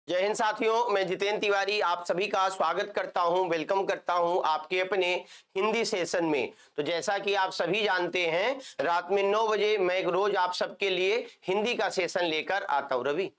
जय हिंद साथियों, मैं जितेंद्र तिवारी आप सभी का स्वागत करता हूं, वेलकम करता हूं आपके अपने हिंदी सेशन में। तो जैसा कि आप सभी जानते हैं, रात में 9 बजे मैं रोज आप सबके लिए हिंदी का सेशन लेकर आता हूं। रवि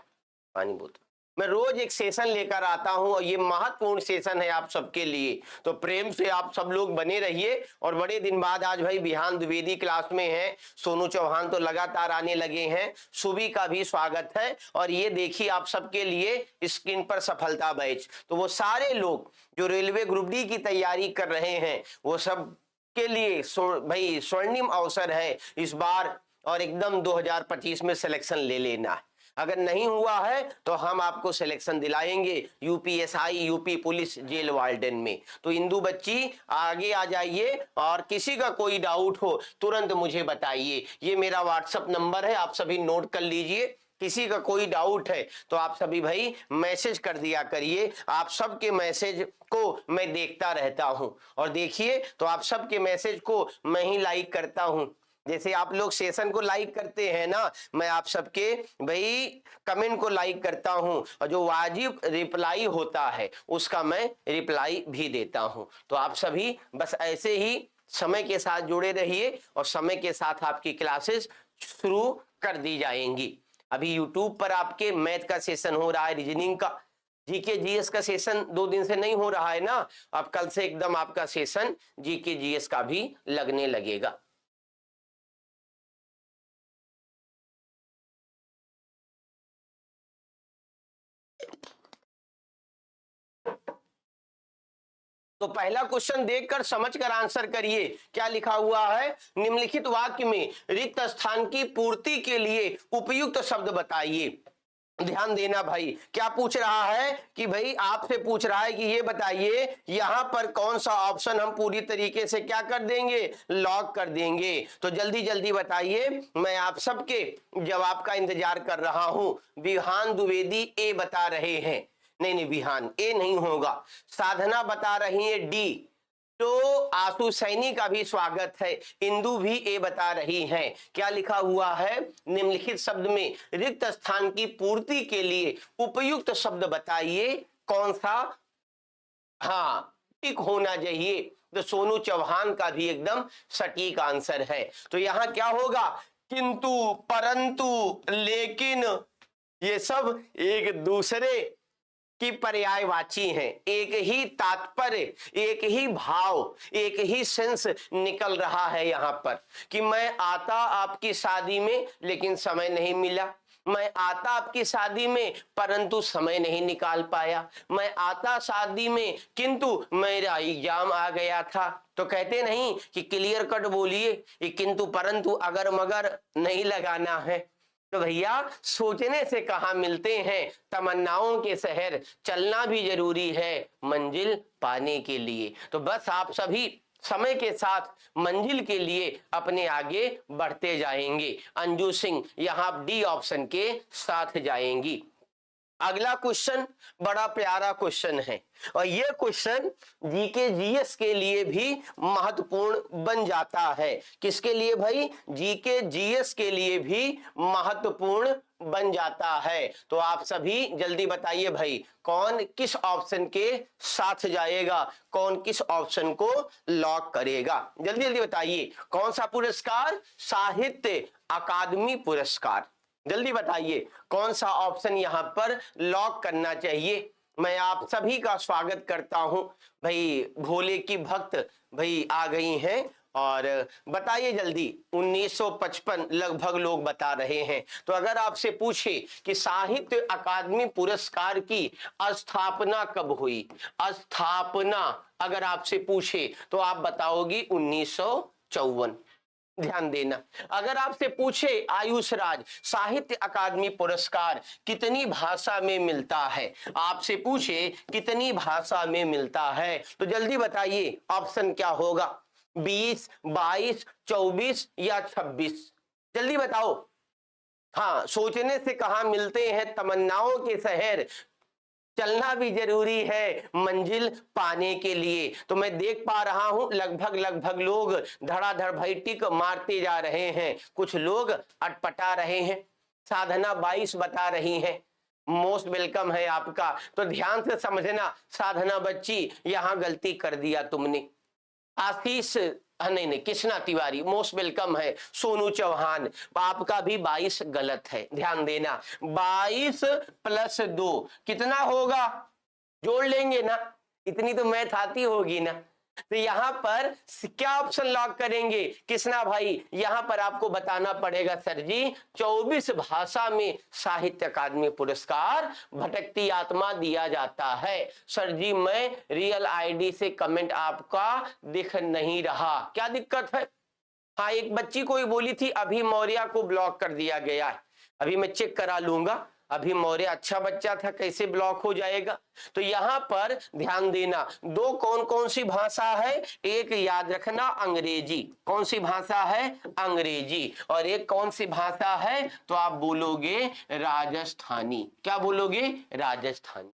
पानी बोतल। मैं रोज एक सेशन लेकर आता हूं और ये महत्वपूर्ण सेशन है आप सबके लिए। तो प्रेम से आप सब लोग बने रहिए। और बड़े दिन बाद आज भाई विहान द्विवेदी क्लास में है, सोनू चौहान तो लगातार आने लगे हैं, सुबी का भी स्वागत है। और ये देखिए आप सबके लिए स्क्रीन पर सफलता बैच। तो वो सारे लोग जो रेलवे ग्रुप डी की तैयारी कर रहे हैं वो सब के लिए भाई स्वर्णिम अवसर है इस बार, और एकदम 2025 में सिलेक्शन ले लेना है। अगर नहीं हुआ है तो हम आपको सिलेक्शन दिलाएंगे UPSI, UP police jail warden में। तो इंदु बच्ची आगे आ जाइए और किसी का कोई डाउट हो तुरंत मुझे बताइए। ये मेरा व्हाट्सएप नंबर है, आप सभी नोट कर लीजिए। किसी का कोई डाउट है तो आप सभी भाई मैसेज कर दिया करिए। आप सबके मैसेज को मैं देखता रहता हूं और देखिए तो आप सबके मैसेज को मैं ही लाइक करता हूं। जैसे आप लोग सेशन को लाइक करते हैं ना, मैं आप सबके भाई कमेंट को लाइक करता हूं और जो वाजिब रिप्लाई होता है उसका मैं रिप्लाई भी देता हूं। तो आप सभी बस ऐसे ही समय के साथ जुड़े रहिए और समय के साथ आपकी क्लासेस शुरू कर दी जाएंगी। अभी यूट्यूब पर आपके मैथ का सेशन हो रहा है, रीजनिंग का, जीके जीएस का सेशन 2 दिन से नहीं हो रहा है ना। अब कल से एकदम आपका सेशन जीके जीएस का भी लगने लगेगा। तो पहला क्वेश्चन देखकर समझकर आंसर करिए। क्या लिखा हुआ है? निम्नलिखित वाक्य में रिक्त स्थान की पूर्ति के लिए उपयुक्त शब्द बताइए। ध्यान देना भाई, क्या पूछ रहा है कि भाई आपसे पूछ रहा है कि ये बताइए यहां पर कौन सा ऑप्शन हम पूरी तरीके से क्या कर देंगे, लॉक कर देंगे। तो जल्दी जल्दी बताइए, मैं आप सबके जवाब का इंतजार कर रहा हूं। विहान द्विवेदी ए बता रहे हैं, नहीं विहान ए नहीं होगा, साधना बता रही है डी। तो आशु सैनी का भी स्वागत है, इंदु भी ए बता रही हैं। क्या लिखा हुआ है? निम्नलिखित शब्द में रिक्त स्थान की पूर्ति के लिए उपयुक्त शब्द बताइए, कौन सा हाँ टिक होना चाहिए। तो सोनू चौहान का भी एकदम सटीक आंसर है। तो यहां क्या होगा? किंतु, परंतु, लेकिन, ये सब एक दूसरे की पर्यायवाची हैं। एक ही तात्पर्य, एक ही भाव, एक ही सेंस निकल रहा है यहां पर कि मैं आता आपकी शादी में लेकिन समय नहीं मिला, मैं आता आपकी शादी में परंतु समय नहीं निकाल पाया, मैं आता शादी में किंतु मेरा एग्जाम आ गया था। तो कहते नहीं कि क्लियर कट बोलिए, किंतु परंतु अगर मगर नहीं लगाना है। तो भैया सोचने से कहां मिलते हैं तमन्नाओं के शहर, चलना भी जरूरी है मंजिल पाने के लिए। तो बस आप सभी समय के साथ मंजिल के लिए अपने आगे बढ़ते जाएंगे। अंजू सिंह यहां डी ऑप्शन के साथ जाएंगी। अगला क्वेश्चन बड़ा प्यारा क्वेश्चन है और यह क्वेश्चन जीके जीएस के लिए भी महत्वपूर्ण बन जाता है। किसके लिए भाई? जीके जीएस के लिए भी महत्वपूर्ण बन जाता है। तो आप सभी जल्दी बताइए भाई, कौन किस ऑप्शन के साथ जाएगा, कौन किस ऑप्शन को लॉक करेगा? जल्दी जल्दी बताइए। कौन सा पुरस्कार? साहित्य अकादमी पुरस्कार। जल्दी बताइए कौन सा ऑप्शन यहां पर लॉक करना चाहिए। मैं आप सभी का स्वागत करता हूं। भाई भोले की भक्त भाई आ गई हैं और बताइए जल्दी। 1955 लगभग लोग बता रहे हैं। तो अगर आपसे पूछे कि साहित्य अकादमी पुरस्कार की स्थापना कब हुई, स्थापना अगर आपसे पूछे तो आप बताओगी 1954। ध्यान देना। अगर आपसे पूछे आयुष राज साहित्य अकादमी पुरस्कार कितनी भाषा में मिलता है, आपसे पूछे कितनी भाषा में मिलता है, तो जल्दी बताइए ऑप्शन क्या होगा? 20, 22, 24 या 26? जल्दी बताओ। हाँ, सोचने से कहां मिलते हैं तमन्नाओं के शहर, चलना भी जरूरी है मंजिल पाने के लिए। तो मैं देख पा रहा हूं लगभग लोग धड़ाधड़ भाई टिक मारते जा रहे हैं, कुछ लोग अटपटा रहे हैं। साधना 22 बता रही हैं, मोस्ट वेलकम है आपका। तो ध्यान से समझना साधना बच्ची, यहां गलती कर दिया तुमने। आशीष, नहीं नहीं, कृष्णा तिवारी मोस्ट वेलकम है। सोनू चौहान, आपका भी 22 गलत है, ध्यान देना। 22 + 2 कितना होगा, जोड़ लेंगे ना, इतनी तो मैथ आती होगी ना। तो यहां पर क्या ऑप्शन लॉक करेंगे कृष्णा भाई? यहां पर आपको बताना पड़ेगा सर जी 24 भाषा में साहित्य अकादमी पुरस्कार भटकती आत्मा दिया जाता है। सर जी मैं रियल आईडी से कमेंट आपका दिख नहीं रहा, क्या दिक्कत है? हाँ, एक बच्ची कोई बोली थी अभी मौर्य को ब्लॉक कर दिया गया है, अभी मैं चेक करा लूंगा। अभी मौर्य अच्छा बच्चा था, कैसे ब्लॉक हो जाएगा? तो यहां पर ध्यान देना, दो कौन कौन सी भाषा है, एक याद रखना अंग्रेजी। कौन सी भाषा है? अंग्रेजी। और एक कौन सी भाषा है? तो आप बोलोगे राजस्थानी। क्या बोलोगे? राजस्थानी।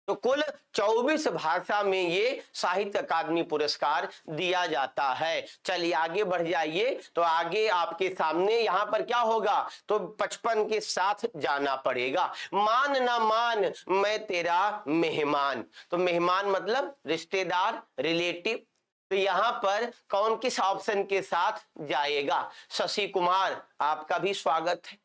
तो कुल 24 भाषा में ये साहित्य अकादमी पुरस्कार दिया जाता है। चलिए आगे बढ़ जाइए। तो आगे आपके सामने यहां पर क्या होगा, तो 55 के साथ जाना पड़ेगा। मान ना मान मैं तेरा मेहमान, तो मेहमान मतलब रिश्तेदार, रिलेटिव। तो यहां पर कौन किस ऑप्शन के साथ जाएगा? शशि कुमार, आपका भी स्वागत है,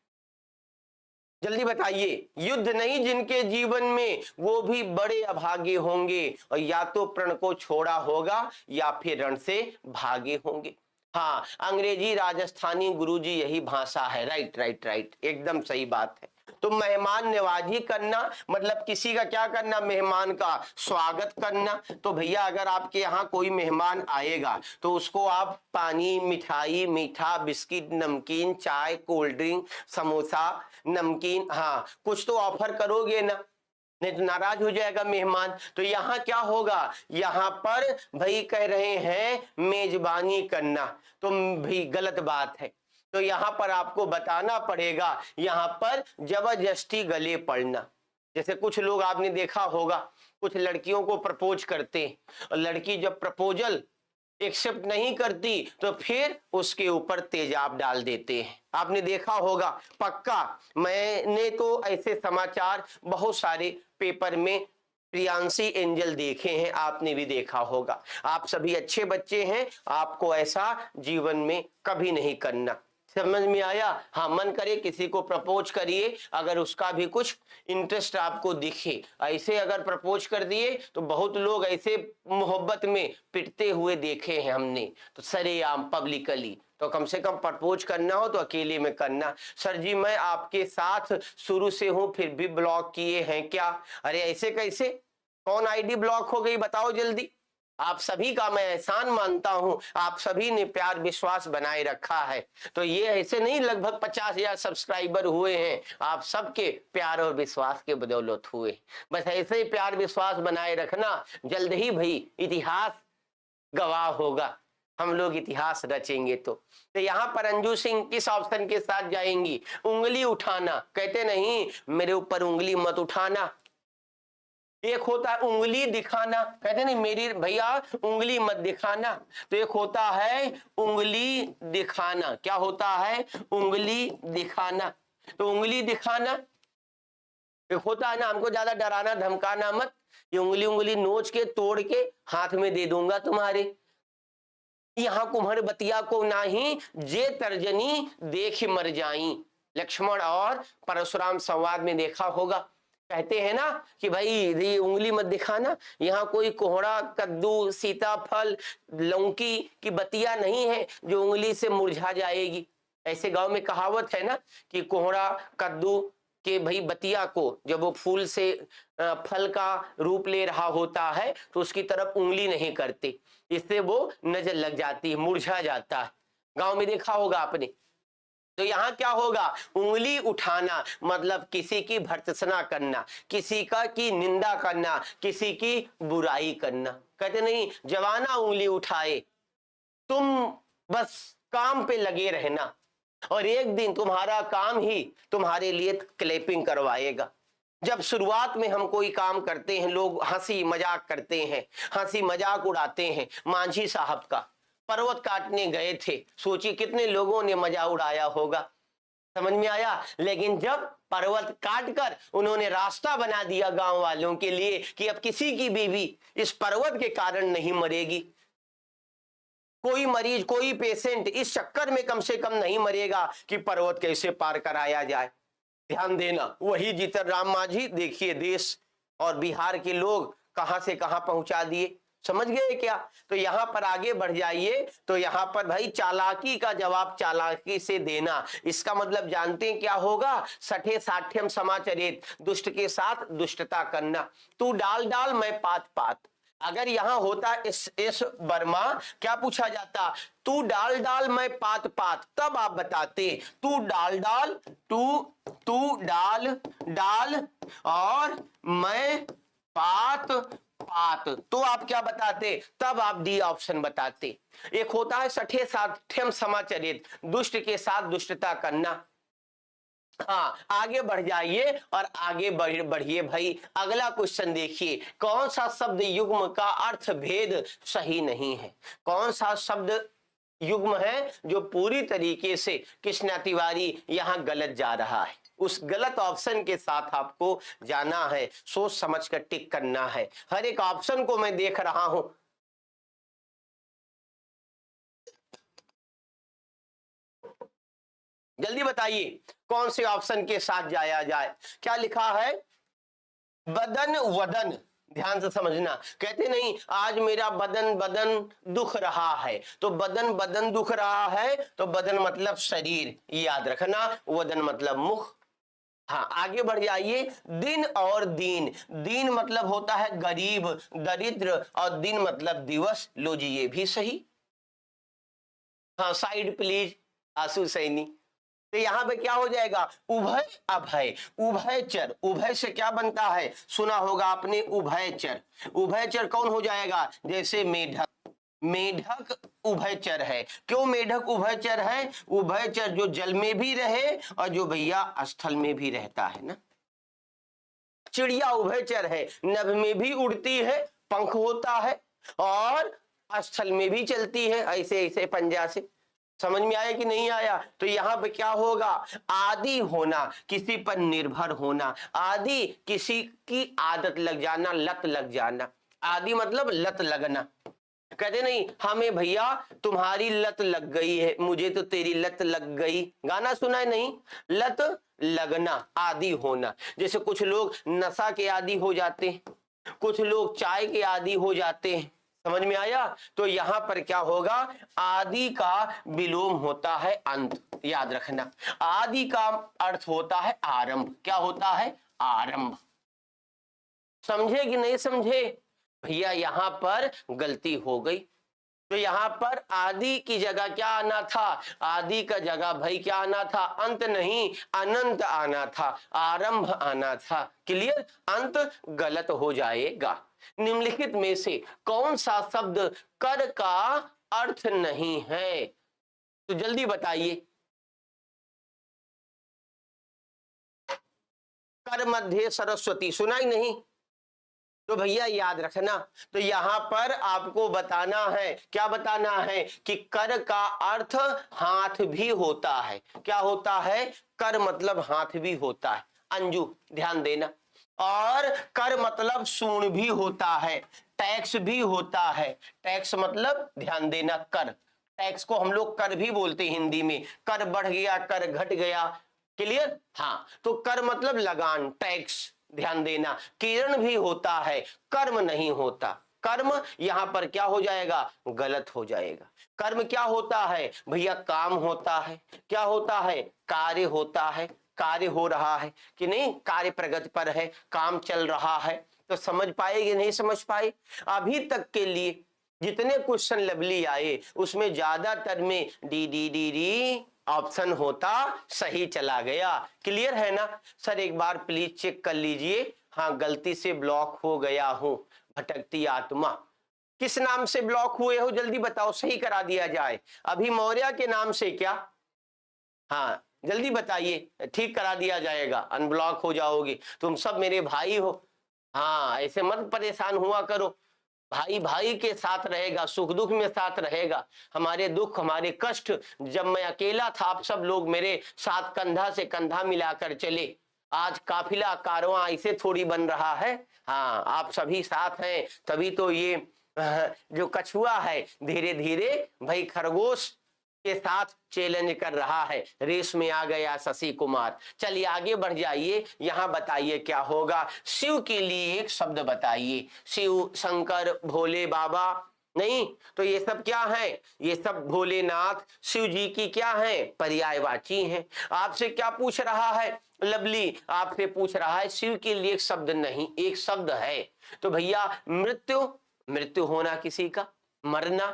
जल्दी बताइए। युद्ध नहीं जिनके जीवन में वो भी बड़े अभागे होंगे, और या तो प्रण को छोड़ा होगा या फिर रण से भागे होंगे। हाँ, अंग्रेजी राजस्थानी गुरुजी यही भाषा है। राइट राइट राइट, एकदम सही बात है। तो मेहमान नवाजी करना मतलब किसी का क्या करना, मेहमान का स्वागत करना। तो भैया अगर आपके यहाँ कोई मेहमान आएगा तो उसको आप पानी, मिठाई, मीठा, बिस्किट, नमकीन, चाय, कोल्ड ड्रिंक, समोसा, नमकीन, हाँ कुछ तो ऑफर करोगे ना, नहीं तो नाराज हो जाएगा मेहमान। तो यहाँ क्या होगा, यहाँ पर भाई कह रहे हैं मेजबानी करना, तो भाई गलत बात है। तो यहां पर आपको बताना पड़ेगा, यहां पर जबरदस्ती गले पड़ना। जैसे कुछ लोग आपने देखा होगा, कुछ लड़कियों को प्रपोज करते हैं, और लड़की जब प्रपोजल एक्सेप्ट नहीं करती तो फिर उसके ऊपर तेजाब डाल देते हैं। आपने देखा होगा पक्का, मैंने तो ऐसे समाचार बहुत सारे पेपर में प्रियांशी एंजल देखे हैं, आपने भी देखा होगा। आप सभी अच्छे बच्चे हैं, आपको ऐसा जीवन में कभी नहीं करना। समझ में आया? हाँ, मन करे किसी को प्रपोज करिए, अगर उसका भी कुछ इंटरेस्ट आपको दिखे। ऐसे अगर प्रपोज कर दिए तो बहुत लोग ऐसे मोहब्बत में पिटते हुए देखे हैं हमने, तो सरेआम पब्लिकली। तो कम से कम प्रपोज करना हो तो अकेले में करना। सर जी मैं आपके साथ शुरू से हूं फिर भी ब्लॉक किए हैं क्या? अरे ऐसे कैसे, कौन आईडी ब्लॉक हो गई बताओ जल्दी। आप सभी का मैं एहसान मानता हूं, आप सभी ने प्यार विश्वास बनाए रखा है। तो ये ऐसे नहीं लगभग 50,000 सब्सक्राइबर हुए हैं, आप सबके प्यार और विश्वास के बदौलत हुए। बस ऐसे ही प्यार विश्वास बनाए रखना, जल्द ही भाई इतिहास गवाह होगा, हम लोग इतिहास रचेंगे। तो यहाँ पर अंजू सिंह किस ऑप्शन के साथ जाएंगी? उंगली उठाना, कहते नहीं मेरे ऊपर उंगली मत उठाना। एक होता है उंगली दिखाना, कहते नहीं मेरी भैया उंगली मत दिखाना। तो एक होता है उंगली दिखाना, क्या होता है? उंगली दिखाना। तो उंगली दिखाना एक होता है ना, हमको ज्यादा डराना धमकाना मत, ये उंगली उंगली नोच के तोड़ के हाथ में दे दूंगा तुम्हारे। यहाँ कुम्हर बतिया को नाही जे तर्जनी देख मर जाई, लक्ष्मण और परशुराम संवाद में देखा होगा। कहते हैं ना कि भाई ये उंगली मत दिखाना, यहाँ कोई कोहड़ा, कद्दू, सीताफल, लौकी की बतिया नहीं है जो उंगली से मुरझा जाएगी। ऐसे गांव में कहावत है ना कि कोहड़ा, कद्दू के भाई बतिया को जब वो फूल से फल का रूप ले रहा होता है तो उसकी तरफ उंगली नहीं करते, इससे वो नजर लग जाती है, मुरझा जाता है। गांव में देखा होगा आपने। तो यहाँ क्या होगा, उंगली उठाना मतलब किसी की भर्त्सना करना, किसी का की निंदा करना, किसी की बुराई करना। कहते नहीं जवाना उंगली उठाए, तुम बस काम पे लगे रहना और एक दिन तुम्हारा काम ही तुम्हारे लिए क्लैपिंग करवाएगा। जब शुरुआत में हम कोई काम करते हैं लोग हंसी मजाक करते हैं, हंसी मजाक उड़ाते हैं। मांझी साहब का पर्वत काटने गए थे, सोचिए कितने लोगों ने मजा उड़ाया होगा। समझ में आया। लेकिन जब पर्वत काट कर उन्होंने रास्ता बना दिया गांव वालों के लिए कि अब किसी की बीवी इस पर्वत के कारण नहीं मरेगी, कोई मरीज कोई पेशेंट इस चक्कर में कम से कम नहीं मरेगा कि पर्वत कैसे पार कराया जाए। ध्यान देना, वही जीतन राम मांझी देखिए देश और बिहार के लोग कहां से कहां पहुंचा दिए। समझ गए क्या। तो यहां पर आगे बढ़ जाइए, तो यहां पर भाई चालाकी का जवाब चालाकी से देना, इसका मतलब जानते हैं क्या होगा। सठे साठ्यम समाचरित, दुष्ट के साथ दुष्टता करना। तू डाल डाल मैं पात पात, अगर यहां होता इस वर्मा क्या पूछा जाता, तू डाल डाल मैं पात पात, तब आप बताते तू डाल डाल, तू डाल डाल और मैं पात पात, तो आप क्या बताते, तब आप डी ऑप्शन बताते। एक होता है सठे साठ्यम समाचरित, दुष्ट के साथ दुष्टता करना। हाँ, आगे बढ़ जाइए और आगे बढ़िए भाई। अगला क्वेश्चन देखिए, कौन सा शब्द युग्म का अर्थ भेद सही नहीं है। कौन सा शब्द युग्म है जो पूरी तरीके से कृष्णा तिवारी यहां गलत जा रहा है। उस गलत ऑप्शन के साथ आपको जाना है, सोच समझ कर टिक करना है। हर एक ऑप्शन को मैं देख रहा हूं। जल्दी बताइए कौन से ऑप्शन के साथ जाया जाए। क्या लिखा है, बदन वदन, ध्यान से समझना। कहते नहीं आज मेरा बदन बदन दुख रहा है, तो बदन बदन दुख रहा है, तो बदन मतलब शरीर, याद रखना, वदन मतलब मुख। हाँ, आगे बढ़ जाइए। दिन और दीन, दीन मतलब होता है गरीब दरिद्र, और दिन मतलब दिवस। लो जी ये भी सही। हाँ, साइड प्लीज आंसू सैनी। तो यहां पे क्या हो जाएगा, उभय अभय, उभयचर। उभय से क्या बनता है, सुना होगा आपने उभयचर। उभयचर कौन हो जाएगा, जैसे मेढक, मेढक उभयचर है। क्यों मेढक उभयचर है, उभयचर जो जल में भी रहे और जो भैया स्थल में भी रहता है ना। चिड़िया उभयचर है, नभ में भी उड़ती है, पंख होता है, और स्थल में भी चलती है, ऐसे ऐसे पंजा से। समझ में आया कि नहीं आया। तो यहां पे क्या होगा, आदि होना, किसी पर निर्भर होना। आदि किसी की आदत लग जाना, लत लग जाना। आदि मतलब लत लगना। कहते नहीं हमें भैया तुम्हारी लत लग गई है, मुझे तो तेरी लत लग गई, गाना सुना है नहीं। लत लगना, आदि होना। जैसे कुछ लोग नशा के आदि हो जाते हैं, कुछ लोग चाय के आदि हो जाते हैं। समझ में आया। तो यहां पर क्या होगा, आदि का विलोम होता है अंत, याद रखना। आदि का अर्थ होता है आरंभ। क्या होता है, आरंभ। समझे कि नहीं समझे भैया, यहां पर गलती हो गई। तो यहां पर आदि की जगह क्या आना था, आदि का जगह भाई क्या आना था, अंत नहीं अनंत आना था, आरंभ आना था। क्लियर, अंत गलत हो जाएगा। निम्नलिखित में से कौन सा शब्द कर का अर्थ नहीं है, तो जल्दी बताइए। कर मध्य सरस्वती सुना ही नहीं, तो भैया याद रखना। तो यहां पर आपको बताना है, क्या बताना है कि कर का अर्थ हाथ भी होता है। क्या होता है, कर मतलब हाथ भी होता है। अंजू ध्यान देना। और कर मतलब सूण भी होता है, टैक्स भी होता है। टैक्स मतलब ध्यान देना कर, टैक्स को हम लोग कर भी बोलते हैं हिंदी में। कर बढ़ गया, कर घट गया। क्लियर, हाँ। तो कर मतलब लगान, टैक्स, ध्यान देना। किरण भी होता है, कर्म नहीं होता। कर्म यहां पर क्या हो जाएगा, गलत हो जाएगा। कर्म क्या होता है भैया, काम होता है। क्या होता है, कार्य होता है। कार्य हो रहा है कि नहीं, कार्य प्रगति पर है, काम चल रहा है। तो समझ पाए कि नहीं समझ पाए। अभी तक के लिए जितने क्वेश्चन लवली आए उसमें ज्यादातर में D D D D option होता सही चला गया। क्लियर है ना। सर एक बार प्लीज चेक कर लीजिए। हाँ, गलती से ब्लॉक हो गया हूं, भटकती आत्मा। किस नाम से ब्लॉक हुए हो जल्दी बताओ, सही करा दिया जाए। अभी मौर्य के नाम से क्या, हाँ जल्दी बताइए, ठीक करा दिया जाएगा, अनब्लॉक हो जाओगे। तुम सब मेरे भाई हो, हाँ ऐसे मत परेशान हुआ करो। भाई भाई के साथ रहेगा, सुख दुख में साथ रहेगा। हमारे दुख हमारे कष्ट, जब मैं अकेला था आप सब लोग मेरे साथ कंधा से कंधा मिलाकर चले। आज काफिला कारवां ऐसे थोड़ी बन रहा है। हाँ, आप सभी साथ हैं, तभी तो ये जो कछुआ है धीरे धीरे भाई खरगोश के साथ चैलेंज कर रहा है। रेस में आ गया शशि कुमार। चलिए आगे बढ़ जाइए, यहां बताइए क्या होगा। शिव के लिए एक शब्द बताइए। शिव, शंकर, भोले बाबा, नहीं तो ये सब क्या है? ये सब भोलेनाथ शिव जी की क्या है? पर्यायवाची हैं। आपसे क्या पूछ रहा है लवली? आपसे पूछ रहा है शिव के लिए एक शब्द नहीं, एक शब्द है। तो भैया मृत्यु, मृत्यु होना किसी का, मरना।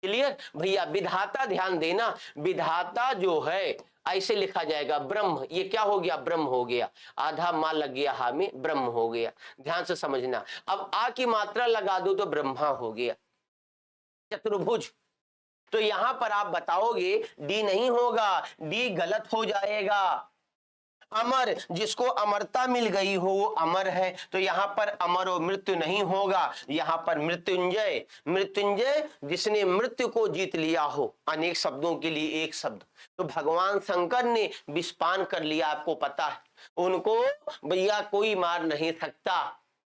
क्लियर भैया? विधाता, ध्यान देना, विधाता जो है ऐसे लिखा जाएगा ब्रह्म। ये क्या हो गया? ब्रह्म हो गया। आधा माँ लग गया हा में, ब्रह्म हो गया। ध्यान से समझना। अब आ की मात्रा लगा दो तो ब्रह्मा हो गया। चतुर्भुज, तो यहां पर आप बताओगे डी नहीं होगा, डी गलत हो जाएगा। अमर, जिसको अमरता मिल गई हो वो अमर है, तो यहां पर अमर और मृत्यु नहीं होगा, यहां पर मृत्युंजय। मृत्युंजय जिसने मृत्यु को जीत लिया हो। अनेक शब्दों के लिए एक शब्द। तो भगवान शंकर ने विषपान कर लिया, आपको पता है, उनको भैया कोई मार नहीं सकता।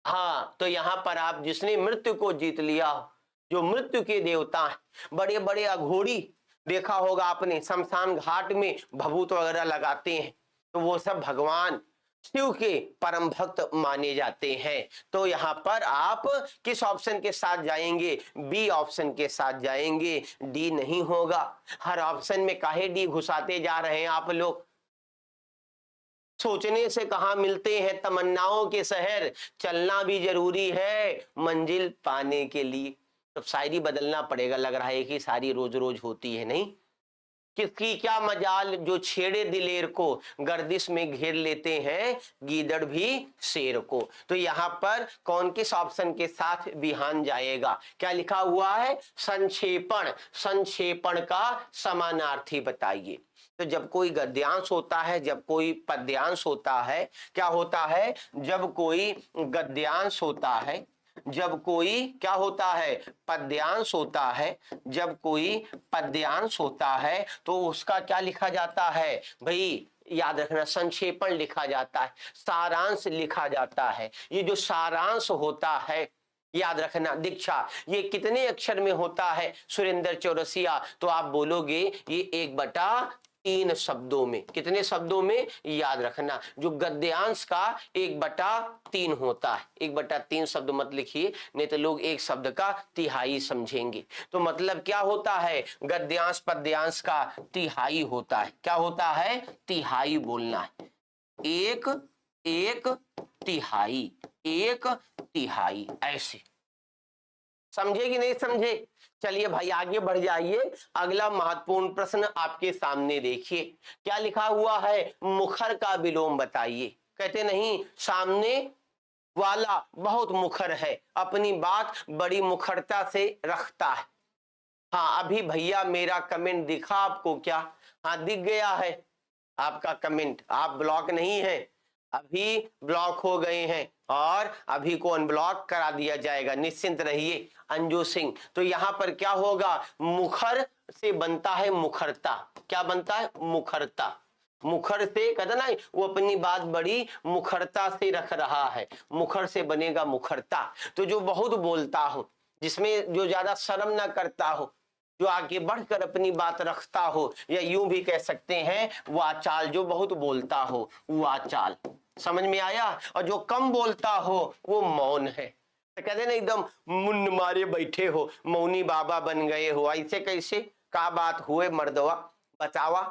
हाँ, तो यहां पर आप जिसने मृत्यु को जीत लिया हो, जो मृत्यु के देवता हैं, बड़े बड़े अघोरी देखा होगा आपने, शमशान घाट में भभूत वगैरह लगाते हैं, तो वो सब भगवान शिव के परम भक्त माने जाते हैं। तो यहां पर आप किस ऑप्शन के साथ जाएंगे? बी ऑप्शन के साथ जाएंगे, डी नहीं होगा। हर ऑप्शन में काहे डी घुसाते जा रहे हैं आप लोग? सोचने से कहां मिलते हैं तमन्नाओं के शहर, चलना भी जरूरी है मंजिल पाने के लिए। तो शायरी बदलना पड़ेगा, लग रहा है कि सारी रोज रोज होती है नहीं। किसकी क्या मजाल जो छेड़े दिलेर को, गर्दिश में घेर लेते हैं गीदड़ भी शेर को। तो यहां पर कौन किस ऑप्शन के साथ बिहान जाएगा? क्या लिखा हुआ है? संक्षेपण। संक्षेपण का समानार्थी बताइए। तो जब कोई गद्यांश होता है, जब कोई पद्यांश होता है, क्या होता है? जब कोई गद्यांश होता है, जब कोई क्या होता है? पद्यांश होता है। जब कोई पद्यांश होता है तो उसका क्या लिखा जाता है भाई? याद रखना, संक्षेपण लिखा जाता है, सारांश लिखा जाता है। ये जो सारांश होता है, याद रखना, दीक्षा, ये कितने अक्षर में होता है सुरेंद्र चौरसिया? तो आप बोलोगे ये 1/3 शब्दों में। कितने शब्दों में? याद रखना, जो गद्यांश का 1/3 होता है। 1/3 शब्द मत लिखिए, नहीं तो लोग एक शब्द का तिहाई समझेंगे। तो मतलब क्या होता है? गद्यांश पद्यांश का तिहाई होता है। क्या होता है? तिहाई बोलना है। एक, एक तिहाई, एक तिहाई, ऐसे। समझे कि नहीं समझे? चलिए भाई आगे बढ़ जाइए। अगला महत्वपूर्ण प्रश्न आपके सामने देखिए, क्या लिखा हुआ है? मुखर का विलोम बताइए। कहते नहीं, सामने वाला बहुत मुखर है, अपनी बात बड़ी मुखरता से रखता है। हाँ, अभी भैया मेरा कमेंट दिखा आपको क्या? हाँ, दिख गया है आपका कमेंट। आप ब्लॉक नहीं है, अभी ब्लॉक हो गए हैं और अभी को अनब्लॉक करा दिया जाएगा, निश्चिंत रहिए। अंजू सिंह, तो यहां पर क्या होगा? मुखर से बनता है मुखरता। क्या बनता है? मुखरता। मुखर से कहता ना, वो अपनी बात बड़ी मुखरता से रख रहा है, मुखर से बनेगा मुखरता। तो जो बहुत बोलता हो, जिसमें जो ज्यादा शर्म ना करता हो, जो आगे बढ़कर अपनी बात रखता हो, या यूं भी कह सकते हैं वाचाल, जो बहुत बोलता हो वाचाल। समझ में आया? और जो कम बोलता हो वो मौन है। तो कहते ना एकदम मुन्न मारे बैठे हो, मौनी बाबा बन गए हो। ऐसे कैसे? का बात हुए मर्दवा, बचावा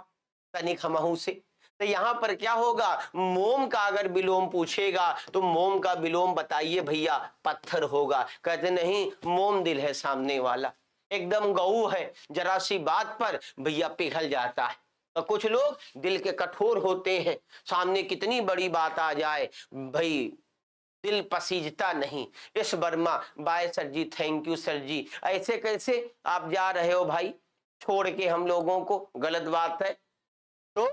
तनिक हमहू से। तो यहां पर क्या होगा? मोम का अगर विलोम पूछेगा तो मोम का विलोम बताइए भैया, पत्थर होगा। कहते नहीं, मोम दिल है सामने वाला, एकदम गऊ है, जरा सी बात पर भैया पिघल जाता है। और कुछ लोग दिल के कठोर होते हैं, सामने कितनी बड़ी बात आ जाए भाई दिल पसीजता नहीं। इस Varma, bye sir ji, thank you sir ji. ऐसे कैसे आप जा रहे हो भाई छोड़ के हम लोगों को? गलत बात है। तो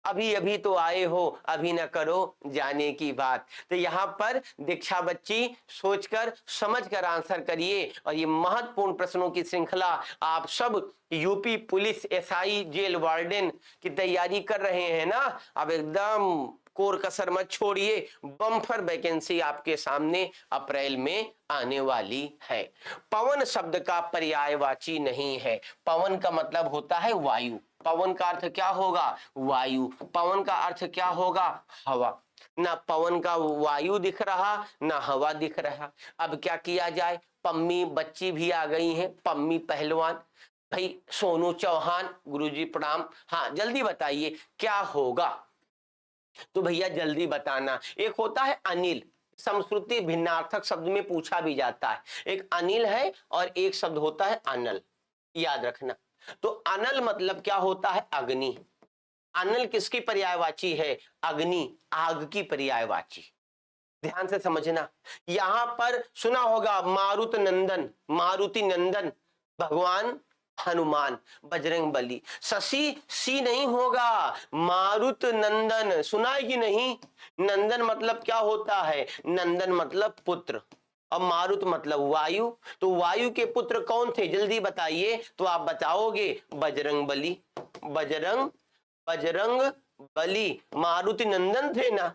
अभी अभी तो आए हो, अभी न करो जाने की बात। तो यहाँ पर दीक्षा बच्ची सोचकर समझकर आंसर करिए। और ये महत्वपूर्ण प्रश्नों की श्रृंखला आप सब UP police SI jail warden की तैयारी कर रहे हैं ना, अब एकदम कोर कसर मत छोड़िए। बम्पर वैकेंसी आपके सामने अप्रैल में आने वाली है। पवन शब्द का पर्यायवाची नहीं है। पवन का मतलब होता है वायु। पवन का अर्थ क्या होगा? वायु। पवन का अर्थ क्या होगा? हवा। ना पवन का वायु दिख रहा, ना हवा दिख रहा। अब क्या किया जाए? पम्मी बच्ची भी आ गई हैं, पम्मी पहलवान। भाई सोनू चौहान, गुरुजी प्रणाम। हाँ जल्दी बताइए क्या होगा? तो भैया जल्दी बताना। एक होता है अनिल, संस्कृति भिन्नार्थक शब्द में पूछा भी जाता है। एक अनिल है और एक शब्द होता है अनल, याद रखना। तो अनल मतलब क्या होता है? अग्नि। अनल किसकी पर्यायवाची है? अग्नि, आग की पर्यायवाची। ध्यान से समझना। यहां पर सुना होगा मारुत नंदन, मारुति नंदन भगवान हनुमान, बजरंग बली। शशि सी नहीं होगा, मारुत नंदन। सुना है कि नहीं? नंदन मतलब क्या होता है? नंदन मतलब पुत्र, और मारुत मतलब वायु। तो वायु के पुत्र कौन थे? जल्दी बताइए। तो आप बताओगे बजरंग बली। बजरंग, बजरंग बली मारुति नंदन थे ना।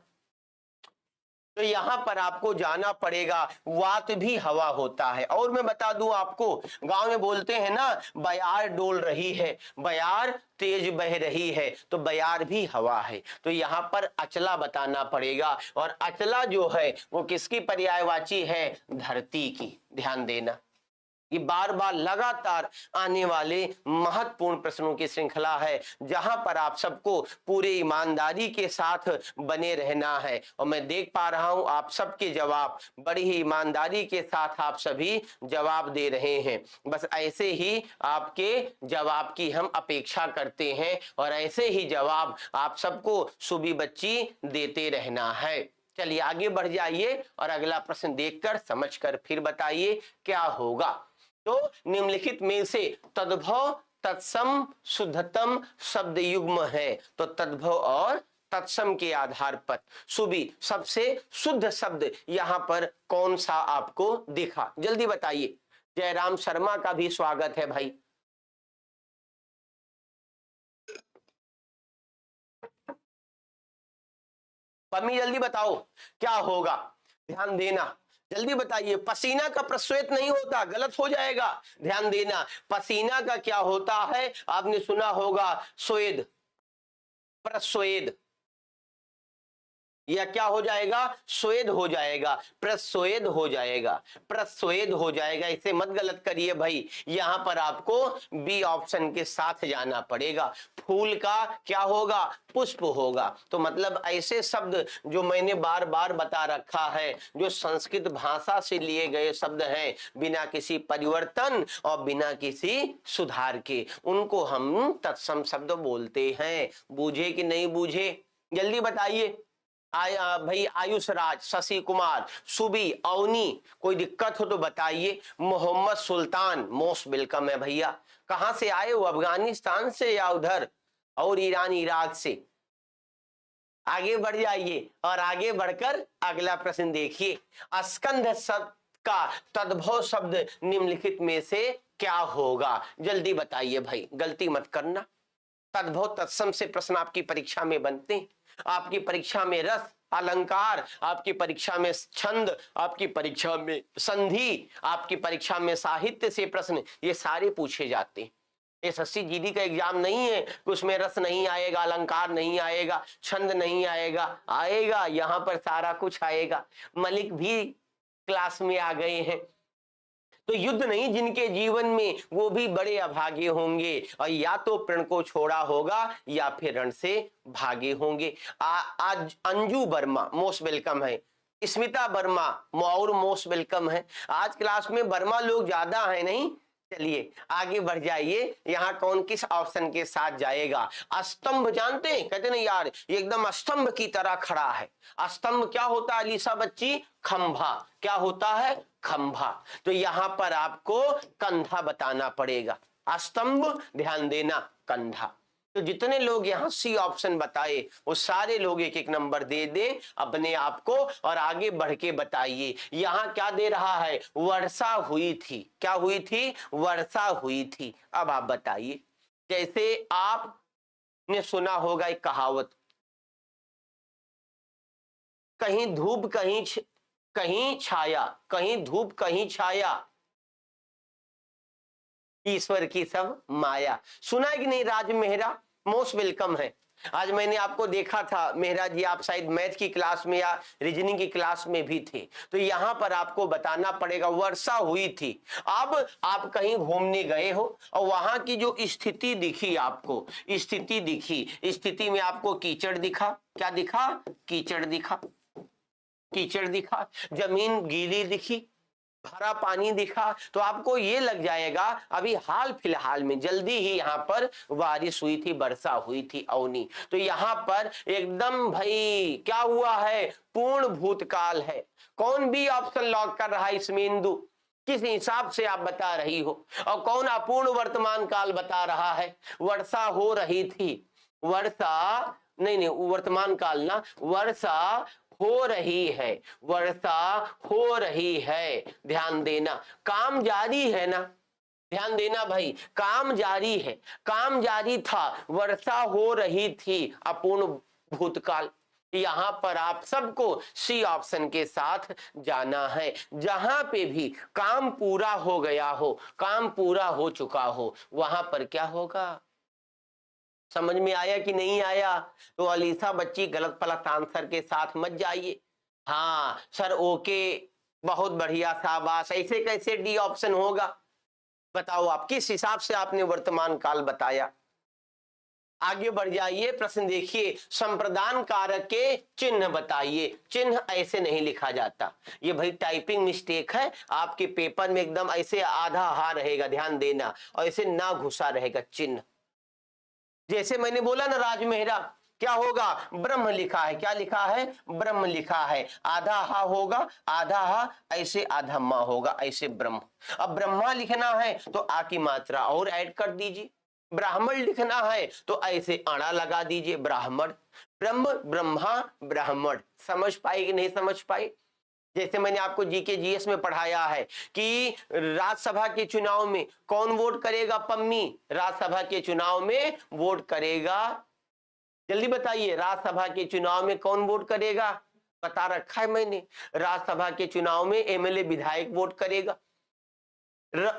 तो यहां पर आपको जाना पड़ेगा। वात भी हवा होता है। और मैं बता दूं आपको, गांव में बोलते हैं ना, बयार डोल रही है, बयार तेज बह रही है, तो बयार भी हवा है। तो यहां पर अचला बताना पड़ेगा। और अचला जो है वो किसकी पर्यायवाची है? धरती की। ध्यान देना, ये बार बार लगातार आने वाले महत्वपूर्ण प्रश्नों की श्रृंखला है, जहां पर आप सबको पूरी ईमानदारी के साथ बने रहना है। और मैं देख पा रहा हूं आप सबके जवाब बड़ी ही ईमानदारी के साथ आप सभी जवाब दे रहे हैं। बस ऐसे ही आपके जवाब की हम अपेक्षा करते हैं और ऐसे ही जवाब आप सबको सुबी बच्ची देते रहना है। चलिए आगे बढ़ जाइए और अगला प्रश्न देखकर समझकर फिर बताइए क्या होगा। तो निम्नलिखित में से तद्भव तत्सम शुद्धतम शब्द युग्म है। तो तद्भव और तत्सम के आधार पर सुबी सबसे शुद्ध शब्द यहां पर कौन सा आपको दिखा? जल्दी बताइए। जयराम शर्मा का भी स्वागत है भाई। पम्मी जल्दी बताओ क्या होगा? ध्यान देना, जल्दी बताइए। पसीना का प्रस्वेत नहीं होता, गलत हो जाएगा। ध्यान देना, पसीना का क्या होता है? आपने सुना होगा स्वेद, प्रस्वेद। या क्या हो जाएगा? स्वेद हो जाएगा, प्रस्वेद हो जाएगा, प्रस्वेद हो जाएगा। इसे मत गलत करिए भाई। यहां पर आपको बी ऑप्शन के साथ जाना पड़ेगा। फूल का क्या होगा? पुष्प होगा। तो मतलब ऐसे शब्द जो मैंने बार बार बता रखा है, जो संस्कृत भाषा से लिए गए शब्द हैं, बिना किसी परिवर्तन और बिना किसी सुधार के, उनको हम तत्सम शब्द बोलते हैं। बूझे कि नहीं बूझे? जल्दी बताइए। आया भाई आयुष राज, शशि कुमार, सुबी, अवनी, कोई दिक्कत हो तो बताइए। मोहम्मद सुल्तान, मोस्ट वेलकम है भैया। कहां से आए हो? अफगानिस्तान से या उधर और ईरान इराक से? आगे बढ़ जाइए और आगे बढ़कर अगला प्रश्न देखिए। स्कंध शब्द का तद्भव शब्द निम्नलिखित में से क्या होगा? जल्दी बताइए भाई, गलती मत करना। तद्भव तत्सम से प्रश्न आपकी परीक्षा में बनते हैं। आपकी परीक्षा में रस, अलंकार, आपकी परीक्षा में छंद, आपकी परीक्षा में संधि, आपकी परीक्षा में साहित्य से प्रश्न, ये सारे पूछे जाते हैं। एसएससी जीडी का एग्जाम नहीं है कि उसमें रस नहीं आएगा, अलंकार नहीं आएगा, छंद नहीं आएगा। आएगा, यहां पर सारा कुछ आएगा। मलिक भी क्लास में आ गए हैं। तो युद्ध नहीं जिनके जीवन में, वो भी बड़े अभागे होंगे, और या तो प्रण को छोड़ा होगा या फिर रण से भागे होंगे। आज अंजू वर्मा मोस्ट वेलकम है। स्मिता वर्मा और मोस्ट वेलकम है। आज क्लास में वर्मा लोग ज्यादा है नहीं। चलिए आगे बढ़ जाइए। यहाँ कौन किस ऑप्शन के साथ जाएगा? स्तंभ जानते हैं? कहते नहीं यार ये एकदम स्तंभ की तरह खड़ा है। स्तंभ क्या होता है अलीसा बच्ची? खंभा। क्या होता है? खंभा। तो यहां पर आपको कंधा बताना पड़ेगा। स्तंभ ध्यान देना, कंधा। तो जितने लोग यहाँ सी ऑप्शन बताए वो सारे लोग एक एक नंबर दे दे अपने आप को और आगे बढ़ के बताइए। यहाँ क्या दे रहा है, वर्षा हुई थी। क्या हुई थी, वर्षा हुई थी। अब आप बताइए, जैसे आपने सुना होगा एक कहावत, कहीं धूप कहीं छाया, कहीं धूप कहीं छाया, ईश्वर की सब माया। सुना है कि नहीं? राज मेहरा, मोस्ट वेलकम है। आज मैंने आपको देखा था मेहरा जी, आप शायद मैथ की क्लास में या रीजनिंग की क्लास में भी थे। तो यहां पर आपको बताना पड़ेगा, वर्षा हुई थी। अब आप कहीं घूमने गए हो और वहां की जो स्थिति दिखी आपको, स्थिति दिखी, स्थिति में आपको कीचड़ दिखा। क्या दिखा? कीचड़ दिखा। कीचड़ दिखा, जमीन गीली दिखी, भरा पानी दिखा, तो आपको ये लग जाएगा अभी हाल फिलहाल में जल्दी ही यहाँ पर बारिश हुई थी, वर्षा हुई थी, अवनी। तो यहाँ पर एकदम भाई क्या हुआ है, पूर्ण भूतकाल है। कौन भी ऑप्शन लॉक कर रहा है इसमें इंदु? किस हिसाब से आप बता रही हो? और कौन अपूर्ण वर्तमान काल बता रहा है? वर्षा हो रही थी, वर्षा नहीं, वर्तमान काल ना, वर्षा हो रही है, वर्षा हो रही है। ध्यान देना, काम जारी है ना, ध्यान देना भाई, काम जारी है, काम जारी था, वर्षा हो रही थी, अपूर्ण भूतकाल। यहां पर आप सबको सी ऑप्शन के साथ जाना है। जहां पे भी काम पूरा हो गया हो, काम पूरा हो चुका हो, वहां पर क्या होगा? समझ में आया कि नहीं आया? तो अलीसा बच्ची गलत फलत आंसर के साथ मत जाइए। हाँ सर, ओके, बहुत बढ़िया, शाबाश। ऐसे कैसे डी ऑप्शन होगा? बताओ आप किस हिसाब से आपने वर्तमान काल बताया। आगे बढ़ जाइए, प्रश्न देखिए, संप्रदान कारक के चिन्ह बताइए। चिन्ह ऐसे नहीं लिखा जाता, ये भाई टाइपिंग मिस्टेक है। आपके पेपर में एकदम ऐसे आधा हा रहेगा, ध्यान देना, और ऐसे ना घुसा रहेगा चिन्ह। जैसे मैंने बोला ना राज मेहरा, क्या होगा? ब्रह्म लिखा है। क्या लिखा है? ब्रह्म लिखा है। आधा हा होगा, आधा हा, ऐसे आधा मा होगा, ऐसे ब्रह्म। अब ब्रह्मा लिखना है तो आ की मात्रा और ऐड कर दीजिए। ब्राह्मण लिखना है तो ऐसे अड़ा लगा दीजिए, ब्राह्मण। ब्रह्म, ब्रह्मा, ब्राह्मण। समझ पाए कि नहीं समझ पाए? जैसे मैंने आपको जीके जीएस में पढ़ाया है कि राज्यसभा के चुनाव में कौन वोट करेगा? पम्मी। राज्यसभा के चुनाव में वोट करेगा, जल्दी बताइए, राज्यसभा के चुनाव में कौन वोट करेगा? बता रखा है मैंने, राज्यसभा के चुनाव में एमएलए विधायक वोट करेगा।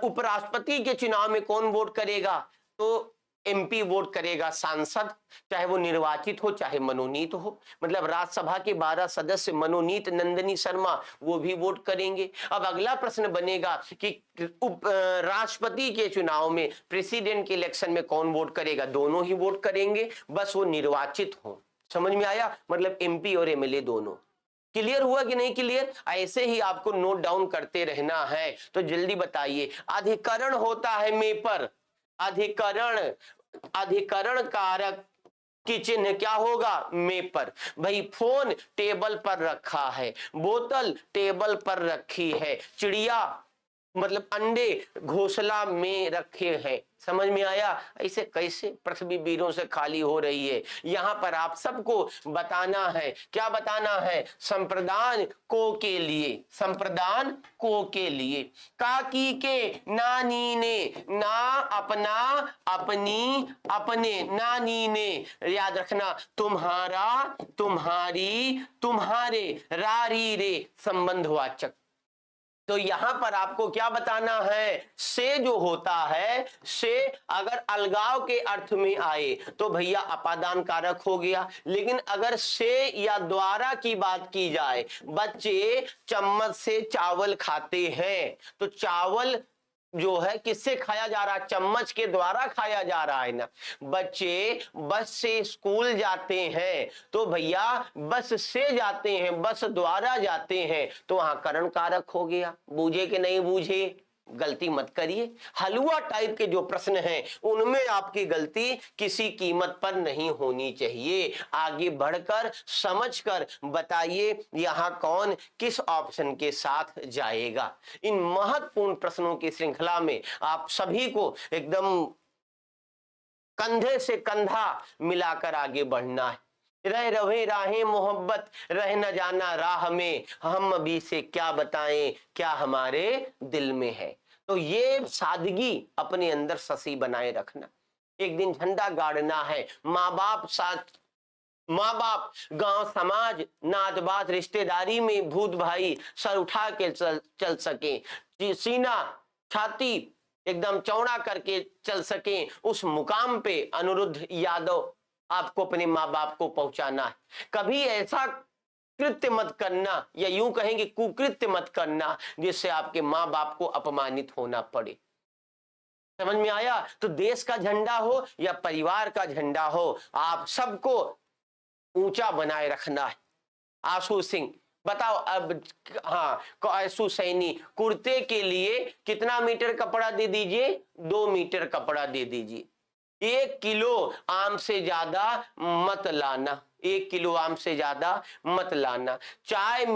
उपराष्ट्रपति के चुनाव में कौन वोट करेगा? तो एमपी वोट करेगा, सांसद, चाहे वो निर्वाचित हो चाहे मनोनीत हो। मतलब राज्यसभा के 12 सदस्य मनोनीत नंदिनी शर्मा वो भी वोट करेंगे। अब अगला प्रश्न बनेगा कि राष्ट्रपति के चुनाव में, प्रेसिडेंट के इलेक्शन में कौन वोट करेगा? दोनों ही वोट करेंगे, बस वो निर्वाचित हो। समझ में आया? मतलब एमपी और एमएलए दोनों। क्लियर हुआ कि नहीं क्लियर? ऐसे ही आपको नोट डाउन करते रहना है। तो जल्दी बताइए, अधिकरण होता है में पर, अधिकरण, अधिकरण कारक की चिन्ह क्या होगा? में पर। भाई फोन टेबल पर रखा है, बोतल टेबल पर रखी है, चिड़िया मतलब अंडे घोंसला में रखे हैं। समझ में आया? ऐसे कैसे पृथ्वी वीरों से खाली हो रही है? यहां पर आप सबको बताना है, क्या बताना है? संप्रदान को के लिए, संप्रदान को के लिए। काकी के, नानी ने, ना अपना, अपनी, अपने, नानी ने। याद रखना, तुम्हारा, तुम्हारी, तुम्हारे, रारी रे संबंधवाचक। तो यहां पर आपको क्या बताना है? से जो होता है, से अगर अलगाव के अर्थ में आए तो भैया अपादान कारक हो गया। लेकिन अगर से या द्वारा की बात की जाए, बच्चे चम्मच से चावल खाते हैं, तो चावल जो है किससे खाया जा रहा है? चम्मच के द्वारा खाया जा रहा है ना। बच्चे बस से स्कूल जाते हैं तो भैया बस से जाते हैं, बस द्वारा जाते हैं, तो वहां करण कारक हो गया। बूझे कि नहीं बूझे? गलती मत करिए। हलवा टाइप के जो प्रश्न हैं उनमें आपकी गलती किसी कीमत पर नहीं होनी चाहिए। आगे बढ़कर समझकर बताइए यहां कौन किस ऑप्शन के साथ जाएगा। इन महत्वपूर्ण प्रश्नों की श्रृंखला में आप सभी को एकदम कंधे से कंधा मिलाकर आगे बढ़ना है। रह रहे राहें मोहब्बत, रह न जाना राह में, हम अभी से क्या बताएं क्या हमारे दिल में है। तो ये सादगी अपने अंदर ससी बनाए रखना। एक दिन झंडा गाड़ना है, माँ बाप साथ, माँ बाप, गांव, समाज, नात बात, रिश्तेदारी में भूत भाई सर उठा के चल सके, सीना छाती एकदम चौड़ा करके चल सके, उस मुकाम पे अनिरुद्ध यादव आपको अपने माँ बाप को पहुंचाना है। कभी ऐसा कृत्य मत करना, या यूं कहेंगे कुकृत्य मत करना, जिससे आपके माँ बाप को अपमानित होना पड़े। समझ में आया? तो देश का झंडा हो या परिवार का झंडा हो, आप सबको ऊंचा बनाए रखना है। आशु सिंह बताओ अब, हाँ, आशु सैनी, कुर्ते के लिए कितना मीटर कपड़ा दे दीजिए? 2 मीटर कपड़ा दे दीजिए। 1 किलो आम से ज्यादा मत लाना, 1 किलो आम से ज्यादा मत लाना। चाय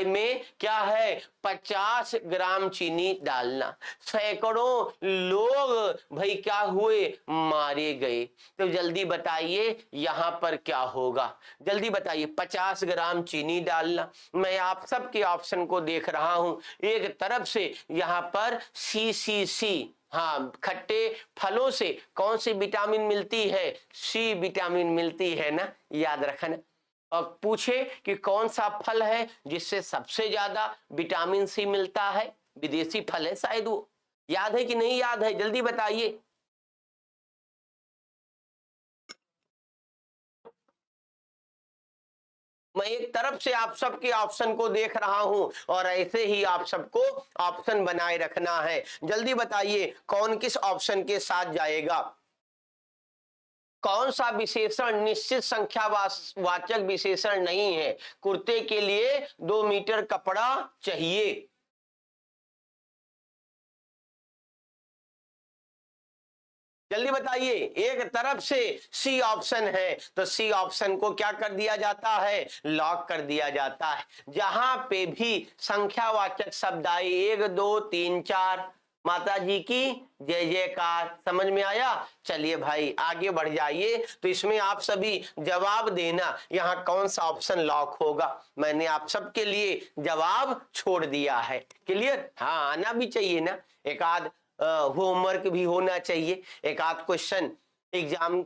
में क्या है? 50 ग्राम चीनी डालना। सैकड़ों लोग भाई क्या हुए? मारे गए। तो जल्दी बताइए यहाँ पर क्या होगा? जल्दी बताइए। 50 ग्राम चीनी डालना। मैं आप सबके ऑप्शन को देख रहा हूं। एक तरफ से यहाँ पर सी, हाँ, खट्टे फलों से कौन सी विटामिन मिलती है? सी विटामिन मिलती है ना, याद रखना। और पूछे कि कौन सा फल है जिससे सबसे ज्यादा विटामिन सी मिलता है? विदेशी फल है शायद वो। याद है कि नहीं याद है? जल्दी बताइए। मैं एक तरफ से आप सबके ऑप्शन को देख रहा हूं और ऐसे ही आप सबको ऑप्शन बनाए रखना है। जल्दी बताइए कौन किस ऑप्शन के साथ जाएगा? कौन सा विशेषण निश्चित संख्या वाचक विशेषण नहीं है? कुर्ते के लिए 2 मीटर कपड़ा चाहिए। जल्दी बताइए। एक तरफ से सी ऑप्शन है, तो सी ऑप्शन को क्या कर दिया जाता है? लॉक कर दिया जाता है। जहां पे भी संख्यावाचक शब्द आए, 1 2 3 4, माता जी की जय जयकार। समझ में आया? चलिए भाई आगे बढ़ जाइए। तो इसमें आप सभी जवाब देना, यहाँ कौन सा ऑप्शन लॉक होगा। मैंने आप सबके लिए जवाब छोड़ दिया है। क्लियर? हाँ, आना भी चाहिए ना, एक आध होमवर्क भी होना चाहिए। एक आध क्वेश्चन एग्जाम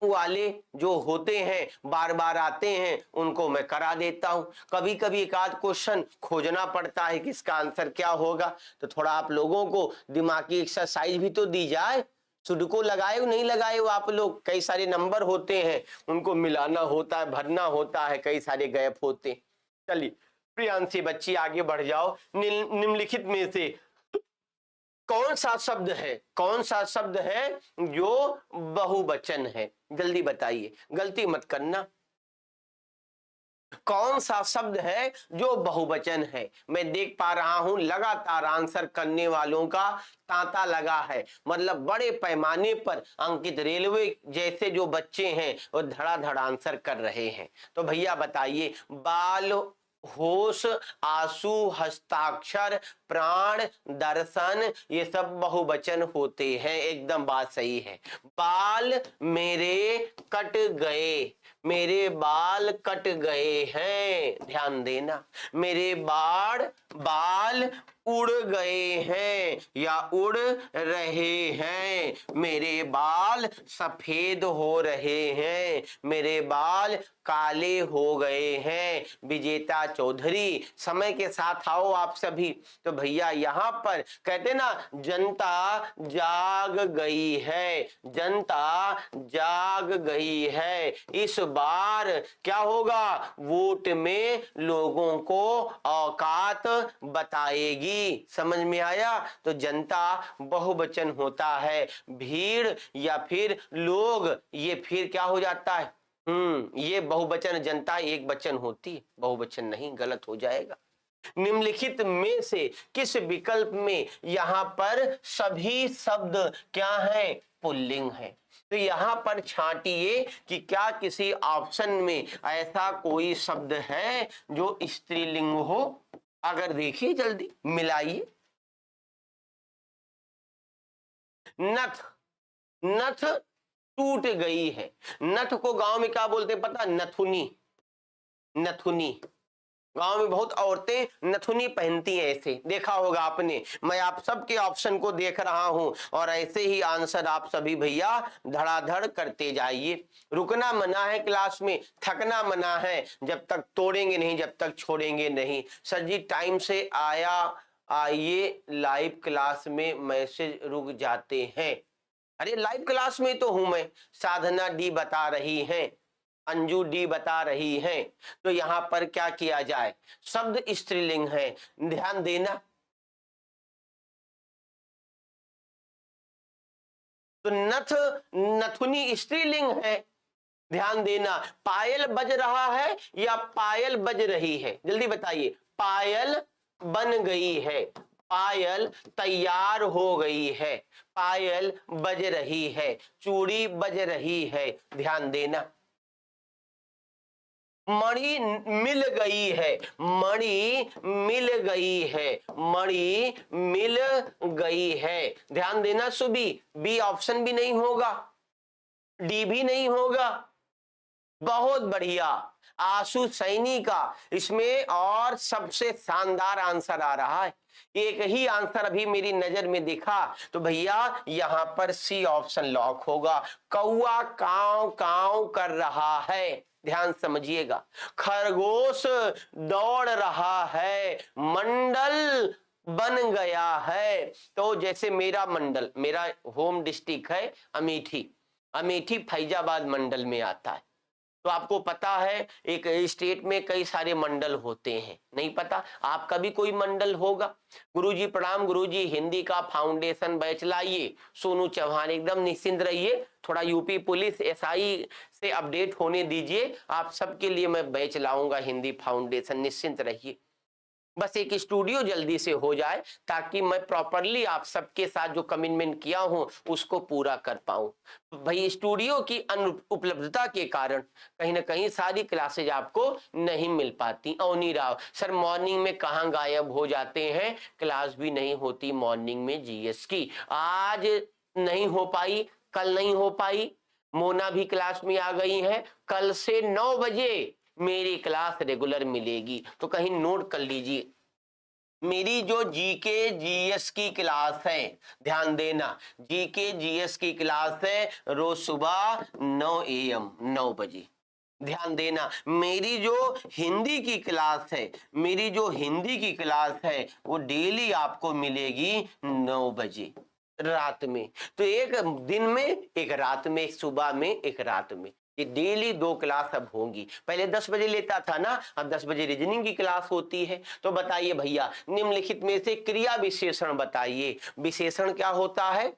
वाले जो होते हैं बार बार आते हैं, उनको मैं करा देता हूं। कभी कभी एक आध क्वेश्चन खोजना पड़ता है कि इसका आंसर क्या होगा, तो थोड़ा आप लोगों को दिमागी एक्सरसाइज भी तो दी जाए। सुडको लगाए हो नहीं लगाए हो आप लोग? कई सारे नंबर होते हैं, उनको मिलाना होता है, भरना होता है, कई सारे गैप होते हैं। चलिए प्रियांशी बच्ची आगे बढ़ जाओ। निम्नलिखित में से कौन सा शब्द है, कौन सा शब्द है जो बहुवचन है? जल्दी बताइए, गलती मत करना। कौन सा शब्द है जो बहुवचन है? मैं देख पा रहा हूं लगातार आंसर करने वालों का तांता लगा है। मतलब बड़े पैमाने पर अंकित रेलवे जैसे जो बच्चे हैं वो धड़ाधड़ आंसर कर रहे हैं। तो भैया बताइए, बाल, होश, आंसू, हस्ताक्षर, प्राण, दर्शन, ये सब बहुवचन होते हैं। एकदम बात सही है। बाल मेरे कट गए, मेरे बाल कट गए हैं, ध्यान देना। मेरे बाल उड़ गए हैं या उड़ रहे हैं। मेरे बाल सफेद हो रहे हैं, मेरे बाल काले हो गए हैं। विजेता चौधरी, समय के साथ आओ आप सभी। तो भैया यहाँ पर कहते ना, जनता जाग गई है, जनता जाग गई है। इस बार क्या होगा? वोट में लोगों को औकात बताएगी। समझ में आया? तो जनता बहुवचन होता है। भीड़ या फिर लोग, ये फिर क्या हो जाता है? ये बहुवचन, जनता एक वचन होती है, बहुवचन नहीं, गलत हो जाएगा। निम्नलिखित में से किस विकल्प में यहां पर सभी शब्द क्या है? पुल्लिंग है। तो यहां पर छांटिए कि क्या किसी ऑप्शन में ऐसा कोई शब्द है जो स्त्रीलिंग हो। अगर देखिए जल्दी मिलाइए। नथ, नथ टूट गई है। नथ को गांव में क्या बोलते हैं पता? नथुनी। नथुनी। गांव में बहुत औरतें नथुनी पहनती हैं, ऐसे देखा होगा आपने। मैं आप सबके ऑप्शन को देख रहा हूं और ऐसे ही आंसर आप सभी भैया धड़ाधड़ करते जाइए। रुकना मना है क्लास में, थकना मना है, जब तक तोड़ेंगे नहीं, जब तक छोड़ेंगे नहीं। सर जी टाइम से आइए, लाइव क्लास में मैसेज रुक जाते हैं। अरे लाइव क्लास में तो हूं मैं। साधना डी बता रही हैं, अंजू डी बता रही हैं। तो यहां पर क्या किया जाए? शब्द स्त्रीलिंग है, ध्यान देना। तो नथ, नथुनी स्त्रीलिंग है, ध्यान देना। पायल बज रहा है या पायल बज रही है? जल्दी बताइए। पायल बन गई है, पायल तैयार हो गई है, पायल बज रही है, चूड़ी बज रही है, ध्यान देना। मणि मिल गई है, मणि मिल गई है, मणि मिल गई है, ध्यान देना। सुबी, बी ऑप्शन भी नहीं होगा, डी भी नहीं होगा। बहुत बढ़िया, आशु सैनी का इसमें और सबसे शानदार आंसर आ रहा है। एक ही आंसर अभी मेरी नजर में दिखा, तो भैया यहां पर सी ऑप्शन लॉक होगा। कौआ काव काव कर रहा है, ध्यान समझिएगा। खरगोश दौड़ रहा है, मंडल बन गया है। तो जैसे मेरा मंडल, मेरा होम डिस्ट्रिक्ट है अमेठी, अमेठी फैजाबाद मंडल में आता है। तो आपको पता है एक स्टेट में कई सारे मंडल होते हैं, नहीं पता? आपका भी कोई मंडल होगा। गुरुजी प्रणाम गुरुजी, हिंदी का फाउंडेशन बैच लाइए। सोनू चौहान एकदम निश्चिंत रहिए, थोड़ा यूपी पुलिस एसआई से अपडेट होने दीजिए, आप सबके लिए मैं बैच लाऊंगा हिंदी फाउंडेशन, निश्चिंत रहिए। बस एक स्टूडियो जल्दी से हो जाए ताकि मैं प्रॉपरली आप सबके साथ जो कमिटमेंट किया हूं उसको पूरा कर पाऊं। भाई स्टूडियो की अनुपलब्धता के कारण कहीं ना कहीं सारी क्लासेज आपको नहीं मिल पाती। अवनी राव सर मॉर्निंग में कहां गायब हो जाते हैं? क्लास भी नहीं होती मॉर्निंग में जीएस की। आज नहीं हो पाई, कल नहीं हो पाई। मोना भी क्लास में आ गई है। कल से 9 बजे मेरी क्लास रेगुलर मिलेगी, तो कहीं नोट कर लीजिए। मेरी जो जीके जीएस की क्लास है, ध्यान देना, जीके जीएस की क्लास है रोज सुबह 9 AM, 9 बजे। ध्यान देना, मेरी जो हिंदी की क्लास है, मेरी जो हिंदी की क्लास है वो डेली आपको मिलेगी 9 बजे रात में। तो एक दिन में, एक रात में, एक सुबह में, एक रात में, ये डेली 2 क्लास अब होंगी। पहले 10 बजे लेता था ना, अब 10 बजे रीजनिंग की क्लास होती है। तो बताइए भैया निम्नलिखित में से क्रिया विशेषण बताइए। विशेषण क्या होता है?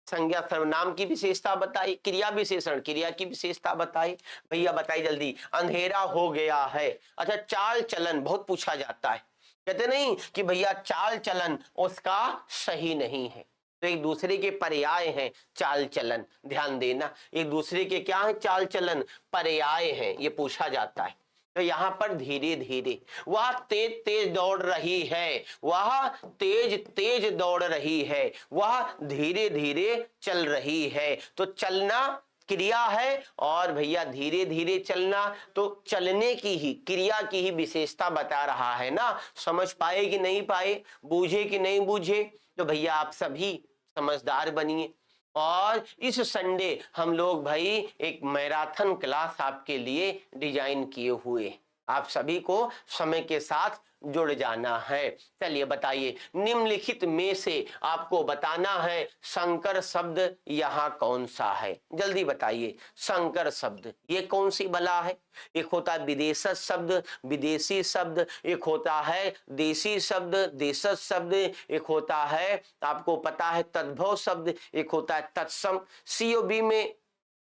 संज्ञा सर्वनाम की विशेषता बताइए। क्रिया विशेषण क्रिया की विशेषता बताइए भैया, बताइए जल्दी। अंधेरा हो गया है। अच्छा, चाल चलन बहुत पूछा जाता है, कहते नहीं कि भैया चाल चलन उसका सही नहीं है। तो एक दूसरे के पर्याय हैं चाल चलन, ध्यान देना। एक दूसरे के क्या है? चाल चलन, पर्याय हैं, ये पूछा जाता है। तो यहां पर धीरे धीरे, वह तेज तेज दौड़ रही है, वह तेज तेज दौड़ रही है, वह धीरे धीरे चल रही है। तो चलना क्रिया है और भैया धीरे धीरे चलना तो चलने की ही, क्रिया की ही विशेषता बता रहा है ना। समझ पाए कि नहीं पाए, बूझे कि नहीं बूझे? तो भैया आप सभी समझदार बनिए। और इस संडे हम लोग भाई एक मैराथन क्लास आपके लिए डिजाइन किए हुए, आप सभी को समय के साथ जुड़ जाना है। चलिए बताइए, निम्नलिखित में से आपको बताना है संकर शब्द यहाँ कौन सा है? जल्दी बताइए। संकर शब्द ये कौन सी बला है? एक होता है विदेशज शब्द, विदेशी शब्द, एक होता है देशी शब्द, देशज शब्द, एक होता है आपको पता है तद्भव शब्द, एक होता है तत्सम। सीओबी में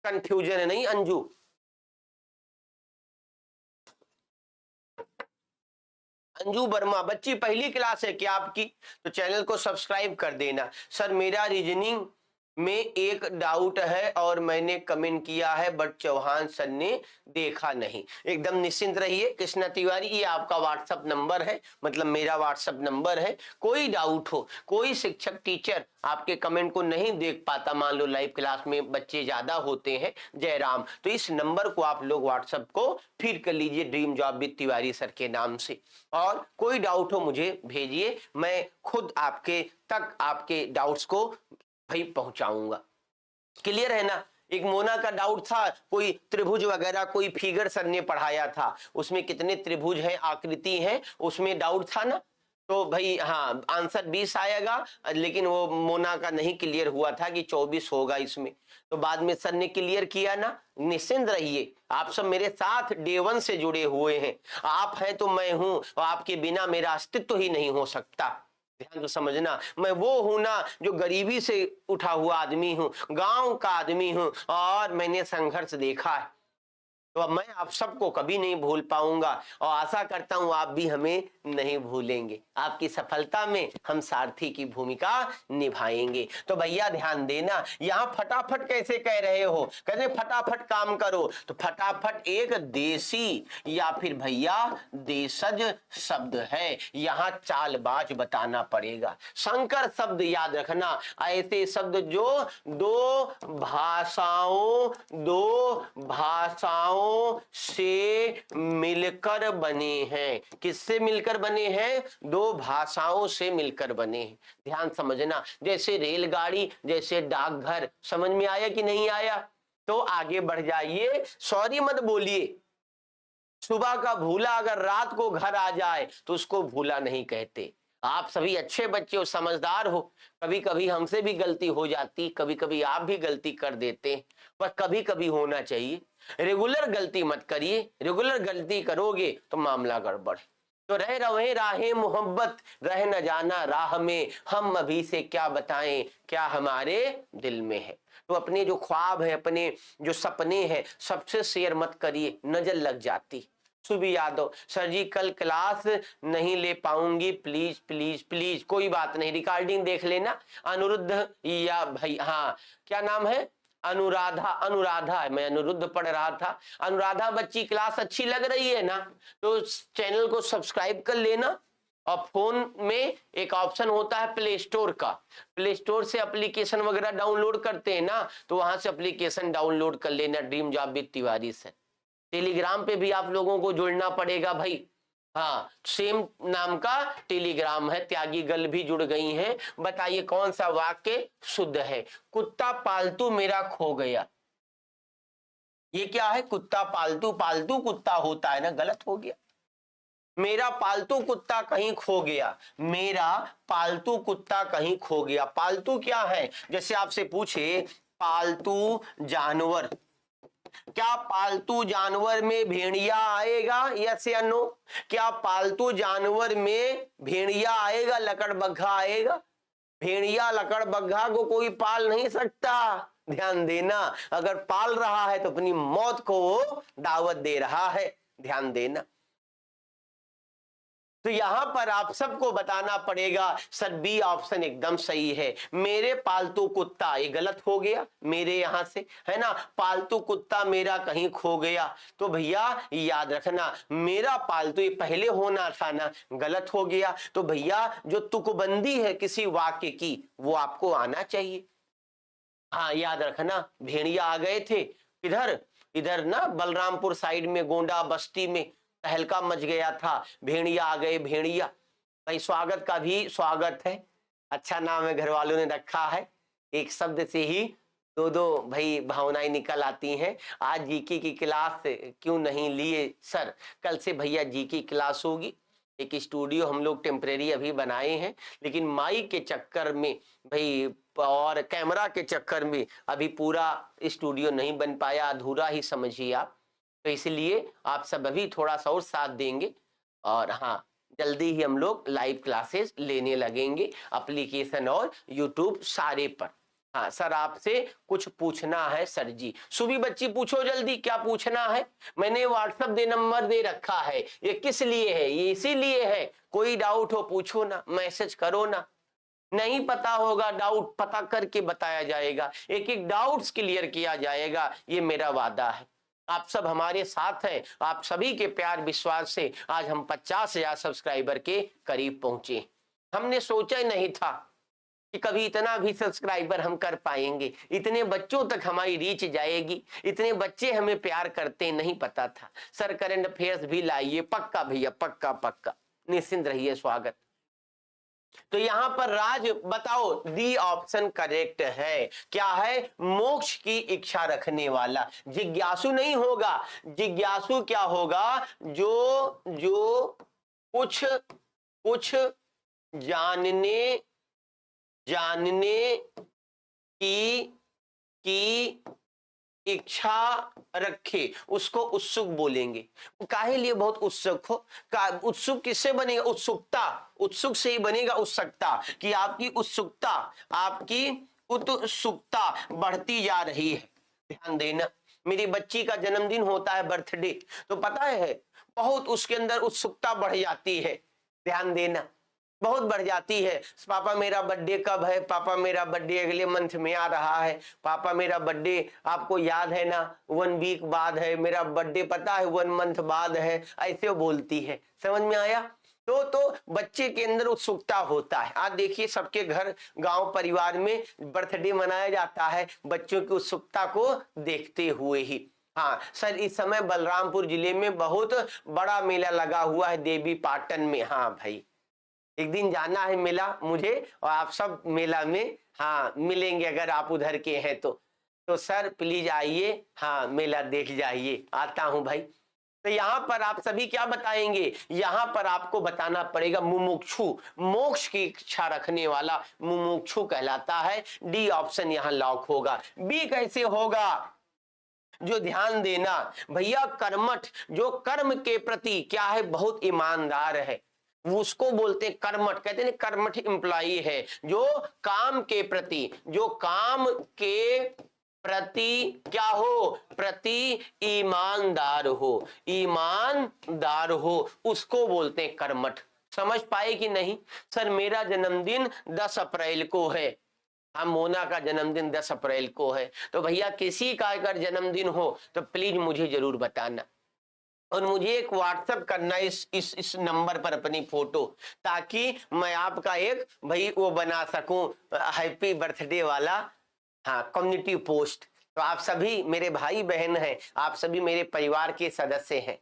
कंफ्यूजन है नहीं अंजू? अंजू वर्मा बच्ची पहली क्लास है क्या आपकी? तो चैनल को सब्सक्राइब कर देना। सर मेरा रीजनिंग में एक डाउट है और मैंने कमेंट किया है बट चौहान सर ने देखा नहीं। एकदम निश्चिंत रहिए कृष्णा तिवारी, ये आपका व्हाट्सएप नंबर है, मतलब मेरा व्हाट्सएप नंबर है। कोई डाउट हो, कोई शिक्षक टीचर आपके कमेंट को नहीं देख पाता, मान लो लाइव क्लास में बच्चे ज्यादा होते हैं जयराम, तो इस नंबर को आप लोग व्हाट्सएप को फीड कर लीजिए dream job with Tiwari sir के नाम से, और कोई डाउट हो मुझे भेजिए, मैं खुद आपके तक आपके डाउट्स को भाई पहुंचाऊंगा। क्लियर है ना। एक मोना का डाउट था, कोई त्रिभुज वगैरह कोई फिगर सर ने पढ़ाया था, उसमें कितने त्रिभुज हैं, आकृति है, उसमें डाउट था ना, तो भाई हाँ आंसर 20 आएगा, लेकिन वो मोना का नहीं क्लियर हुआ था कि 24 होगा इसमें, तो बाद में सर ने क्लियर किया ना। निश्चिंत रहिए, आप सब मेरे साथ डे 1 से जुड़े हुए हैं, आप हैं तो मैं हूं, और आपके बिना मेरा अस्तित्व ही नहीं हो सकता। ध्यान तो समझना, मैं वो हूं ना जो गरीबी से उठा हुआ आदमी हूं, गांव का आदमी हूं, और मैंने संघर्ष देखा है, तो अब मैं आप सबको कभी नहीं भूल पाऊंगा, और आशा करता हूं आप भी हमें नहीं भूलेंगे। आपकी सफलता में हम सारथी की भूमिका निभाएंगे। तो भैया ध्यान देना, यहां फटाफट कैसे कह रहे हो, कहते फटाफट काम करो, तो फटाफट एक देसी या फिर भैया देशज शब्द है, यहां चालबाज बताना पड़ेगा। संकर शब्द याद रखना, ऐसे शब्द जो दो भाषाओं से मिलकर बने हैं। किससे मिलकर बने हैं? दो भाषाओं से मिलकर बने हैं। ध्यान समझना, जैसे रेलगाड़ी, जैसे डाकघर, समझ में आया कि नहीं आया? तो आगे बढ़ जाइए, सॉरी मत बोलिए। सुबह का भूला अगर रात को घर आ जाए तो उसको भूला नहीं कहते। आप सभी अच्छे बच्चे हो, समझदार हो, कभी कभी हमसे भी गलती हो जाती, कभी कभी आप भी गलती कर देते हैं, पर कभी कभी होना चाहिए। रेगुलर गलती मत करिए, रेगुलर गलती करोगे तो मामला गड़बड़। तो रह रहे राहे मोहब्बत, रह न जाना राह में, हम अभी से क्या बताएं क्या हमारे दिल में है। तो अपने जो ख्वाब है, अपने जो सपने हैं, सबसे शेयर मत करिए, नजर लग जाती। सुबह यादव, सर जी कल क्लास नहीं ले पाऊंगी, प्लीज प्लीज प्लीज। कोई बात नहीं, रिकॉर्डिंग देख लेना। अनिरुद्ध या भाई, हाँ क्या नाम है? अनुराधा, अनुराधा है, मैं अनिरुद्ध पढ़ रहा था। अनुराधा बच्ची, क्लास अच्छी लग रही है ना? तो चैनल को सब्सक्राइब कर लेना, और फोन में एक ऑप्शन होता है प्ले स्टोर का, प्ले स्टोर से एप्लीकेशन वगैरह डाउनलोड करते हैं ना, तो वहां से एप्लीकेशन डाउनलोड कर लेना ड्रीम जॉब विद तिवारी से। टेलीग्राम पे भी आप लोगों को जुड़ना पड़ेगा भाई, हाँ सेम नाम का टेलीग्राम है, त्यागी गल भी जुड़ गई हैं। बताइए कौन सा वाक्य शुद्ध है? कुत्ता पालतू मेरा खो गया, ये क्या है? कुत्ता पालतू, पालतू कुत्ता होता है ना, गलत हो गया। मेरा पालतू कुत्ता कहीं खो गया, मेरा पालतू कुत्ता कहीं खो गया। पालतू क्या है? जैसे आपसे पूछे पालतू जानवर, क्या पालतू जानवर में भेड़िया आएगा? यस या नो? क्या पालतू जानवर में भेड़िया आएगा, लकड़बग्घा आएगा? भेड़िया लकड़बग्घा को कोई पाल नहीं सकता। ध्यान देना, अगर पाल रहा है तो अपनी मौत को वो दावत दे रहा है। ध्यान देना। तो यहां पर आप सबको बताना पड़ेगा, सर बी ऑप्शन एकदम सही है। मेरे पालतू कुत्ता, ये गलत हो गया, मेरे यहां से है ना, पालतू कुत्ता मेरा कहीं खो गया। तो भैया याद रखना, मेरा पालतू, ये पहले होना था ना, गलत हो गया। तो भैया जो तुकबंदी है किसी वाक्य की, वो आपको आना चाहिए। हाँ याद रखना, भेड़िया आ गए थे इधर, इधर ना बलरामपुर साइड में गोंडा बस्ती में तहलका मच गया था, भेड़िया आ गए, भेड़िया। भाई स्वागत का भी स्वागत है, अच्छा नाम है घर वालों ने रखा है। एक शब्द से ही दो दो भाई भावनाएं निकल आती हैं। आज जीके की क्लास क्यों नहीं लिए सर? कल से भैया जी की क्लास होगी। एक स्टूडियो हम लोग टेम्परेरी अभी बनाए हैं, लेकिन माइक के चक्कर में भाई और कैमरा के चक्कर में अभी पूरा स्टूडियो नहीं बन पाया, अधूरा ही समझिए आप। तो इसलिए आप सब अभी थोड़ा सा और साथ देंगे, और हाँ जल्दी ही हम लोग लाइव क्लासेस लेने लगेंगे, एप्लीकेशन और यूट्यूब सारे पर। हाँ सर आपसे कुछ पूछना है सर जी। सुबह बच्ची पूछो जल्दी, क्या पूछना है? मैंने व्हाट्सएप दे नंबर दे रखा है, ये किस लिए है? ये इसीलिए है, कोई डाउट हो पूछो ना, मैसेज करो ना। नहीं पता होगा, डाउट पता करके बताया जाएगा, एक एक डाउट्स क्लियर किया जाएगा, ये मेरा वादा है। आप सब हमारे साथ हैं, आप सभी के प्यार विश्वास से आज हम 50,000 सब्सक्राइबर के करीब पहुंचे। हमने सोचा ही नहीं था कि कभी इतना भी सब्सक्राइबर हम कर पाएंगे, इतने बच्चों तक हमारी रीच जाएगी, इतने बच्चे हमें प्यार करते, नहीं पता था। सर करंट अफेयर्स भी लाइए, पक्का भैया, पक्का पक्का, निश्चिंत रहिए, स्वागत। तो यहां पर राज बताओ, डी ऑप्शन करेक्ट है। क्या है? मोक्ष की इच्छा रखने वाला। जिज्ञासु नहीं होगा, जिज्ञासु क्या होगा? जो जो कुछ कुछ जानने जानने की इच्छा रखे, उसको उत्सुक बोलेंगे। काहे लिए बहुत उत्सुक हो? उत्सुक किससे बनेगा? उत्सुकता, उत्सुक से ही बनेगा उत्सुकता, कि आपकी उत्सुकता, आपकी उत्सुकता बढ़ती जा रही है। ध्यान देना, मेरी बच्ची का जन्मदिन होता है, बर्थडे, तो पता है बहुत उसके अंदर उत्सुकता बढ़ जाती है। ध्यान देना, बहुत बढ़ जाती है। पापा मेरा बर्थडे कब है? पापा मेरा बर्थडे अगले मंथ में आ रहा है। पापा मेरा बर्थडे आपको याद है ना, 1 वीक बाद है। मेरा बर्थडे पता है 1 मंथ बाद है। ऐसे वो बोलती है। समझ में आया? तो बच्चे के अंदर उत्सुकता होता है। आज देखिए सबके घर, गांव परिवार में बर्थडे मनाया जाता है बच्चों की उत्सुकता को देखते हुए ही। हाँ सर, इस समय बलरामपुर जिले में बहुत बड़ा मेला लगा हुआ है, देवी पाटन में। हाँ भाई, एक दिन जाना है मेला मुझे, और आप सब मेला में हाँ मिलेंगे अगर आप उधर के हैं तो सर प्लीज आइए, हाँ मेला देख जाइए। आता हूं भाई। तो यहाँ पर आप सभी क्या बताएंगे? यहाँ पर आपको बताना पड़ेगा मुमुक्षु, मोक्ष की इच्छा रखने वाला मुमुक्षु कहलाता है। डी ऑप्शन यहाँ लॉक होगा। बी कैसे होगा? जो ध्यान देना भैया, कर्मठ, जो कर्म के प्रति क्या है, बहुत ईमानदार है, उसको बोलते कर्मठ। कहते हैं कर्मठ एम्प्लॉई है, जो काम के प्रति, जो काम के प्रति क्या हो, प्रति ईमानदार हो, ईमानदार हो, उसको बोलते हैं कर्मठ। समझ पाए कि नहीं? सर मेरा जन्मदिन 10 अप्रैल को है। हाँ, मोना का जन्मदिन 10 अप्रैल को है। तो भैया किसी का अगर जन्मदिन हो तो प्लीज मुझे जरूर बताना, और मुझे एक व्हाट्सएप करना इस नंबर पर अपनी फोटो, ताकि मैं आपका एक भाई वो बना सकूं, हैप्पी बर्थडे वाला, हाँ, कम्युनिटी पोस्ट। तो आप सभी मेरे भाई बहन हैं, आप सभी मेरे परिवार के सदस्य हैं।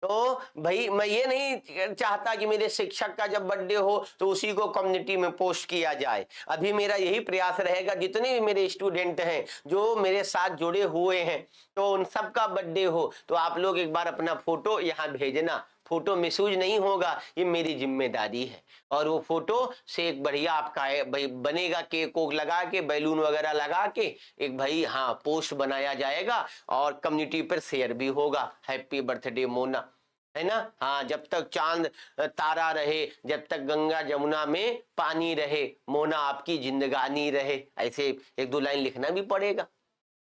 तो भाई मैं ये नहीं चाहता कि मेरे शिक्षक का जब बर्थडे हो तो उसी को कम्युनिटी में पोस्ट किया जाए। अभी मेरा यही प्रयास रहेगा, जितने भी मेरे स्टूडेंट हैं जो मेरे साथ जुड़े हुए हैं, तो उन सब का बर्थडे हो तो आप लोग एक बार अपना फोटो यहाँ भेजना। फोटो मिसयूज नहीं होगा, ये मेरी जिम्मेदारी है। और वो फोटो से एक बढ़िया आपका भाई बनेगा, केक कोक लगा के, बैलून वगैरह लगा के एक भाई हाँ पोस्ट बनाया जाएगा, और कम्युनिटी पर शेयर भी होगा, हैप्पी बर्थडे मोना, है ना। हाँ, जब तक चांद तारा रहे, जब तक गंगा जमुना में पानी रहे, मोना आपकी जिंदगानी रहे। ऐसे 1-2 लाइन लिखना भी पड़ेगा।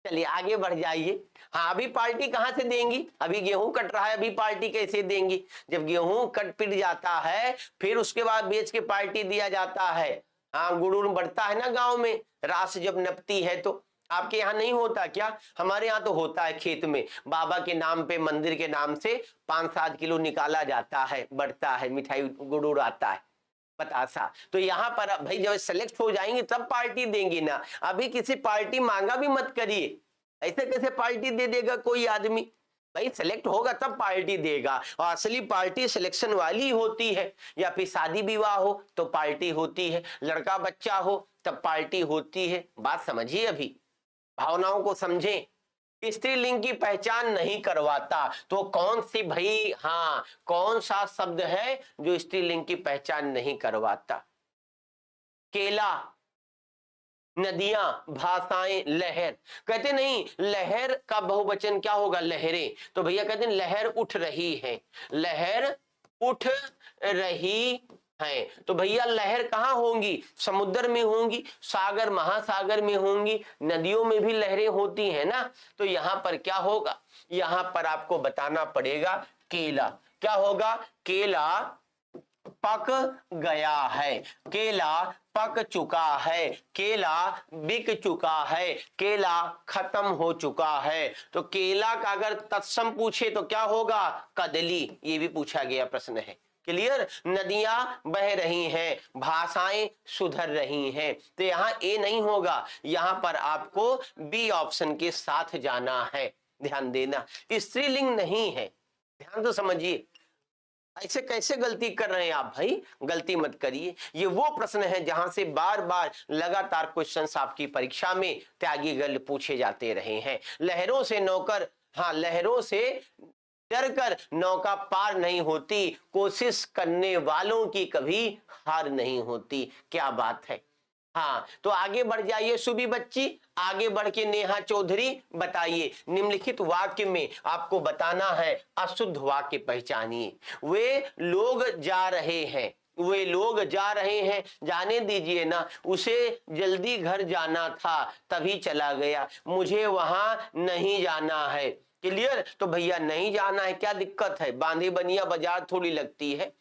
चलिए आगे बढ़ जाइए। हाँ, अभी पार्टी कहाँ से देंगी? अभी गेहूं कट रहा है, अभी पार्टी कैसे देंगी? जब गेहूं कट पिट जाता है फिर उसके बाद बेच के पार्टी दिया जाता है। हाँ, गुड़ बढ़ता है ना गांव में, रास जब नपती है। तो आपके यहाँ नहीं होता क्या? हमारे यहाँ तो होता है, खेत में बाबा के नाम पे, मंदिर के नाम से 5-7 किलो निकाला जाता है, बढ़ता है, मिठाई गुड़ आता है, बतासा। तो यहाँ पर भाई जब सेलेक्ट हो जाएंगे तब पार्टी देंगे ना, अभी किसी पार्टी मांगा भी मत करिए। ऐसे कैसे पार्टी दे देगा कोई आदमी? भाई सेलेक्ट होगा तब पार्टी देगा, और असली पार्टी सिलेक्शन वाली होती है। या फिर शादी विवाह हो तो पार्टी होती है, लड़का बच्चा हो तब पार्टी होती है। बात समझिए, अभी भावनाओं को समझें। स्त्रीलिंग की पहचान नहीं करवाता तो कौन सी भाई, हाँ, कौन सा शब्द है जो स्त्रीलिंग की पहचान नहीं करवाता? केला, नदियां, भाषाएं, लहर। कहते नहीं, लहर का बहुवचन क्या होगा? लहरें। तो भैया कहते हैं लहर उठ रही है, लहर उठ रही है। तो भैया लहर कहाँ होंगी? समुद्र में होंगी, सागर महासागर में होंगी, नदियों में भी लहरें होती हैं ना। तो यहाँ पर क्या होगा? यहाँ पर आपको बताना पड़ेगा केला। क्या होगा? केला पक गया है, केला पक चुका है, केला बिक चुका है, केला खत्म हो चुका है। तो केला का अगर तत्सम पूछे तो क्या होगा, कदली। ये भी पूछा गया प्रश्न है। क्लियर। नदियां बह रही हैं, भाषाएं सुधर रही हैं। तो यहां ए नहीं होगा, यहां पर आपको बी ऑप्शन के साथ जाना है। ध्यान देना, स्त्रीलिंग नहीं है, ध्यान तो समझिए। ऐसे कैसे गलती कर रहे हैं आप भाई, गलती मत करिए। ये वो प्रश्न है जहां से बार बार लगातार क्वेश्चंस आपकी परीक्षा में त्यागी गल पूछे जाते रहे हैं। लहरों से नौकर, हाँ, लहरों से डर कर नौका पार नहीं होती, कोशिश करने वालों की कभी हार नहीं होती। क्या बात है। हाँ, तो आगे बढ़ जाइए सुबी बच्ची, आगे बढ़ के नेहा चौधरी बताइए, निम्नलिखित वाक्य में आपको बताना है अशुद्ध वाक्य पहचानिए। वे लोग जा रहे हैं, वे लोग जा रहे हैं, जाने दीजिए ना, उसे जल्दी घर जाना था तभी चला गया, मुझे वहां नहीं जाना है। क्लियर। तो भैया नहीं जाना है, क्या दिक्कत है, बांधी बनिया बाजार थोड़ी लगती है।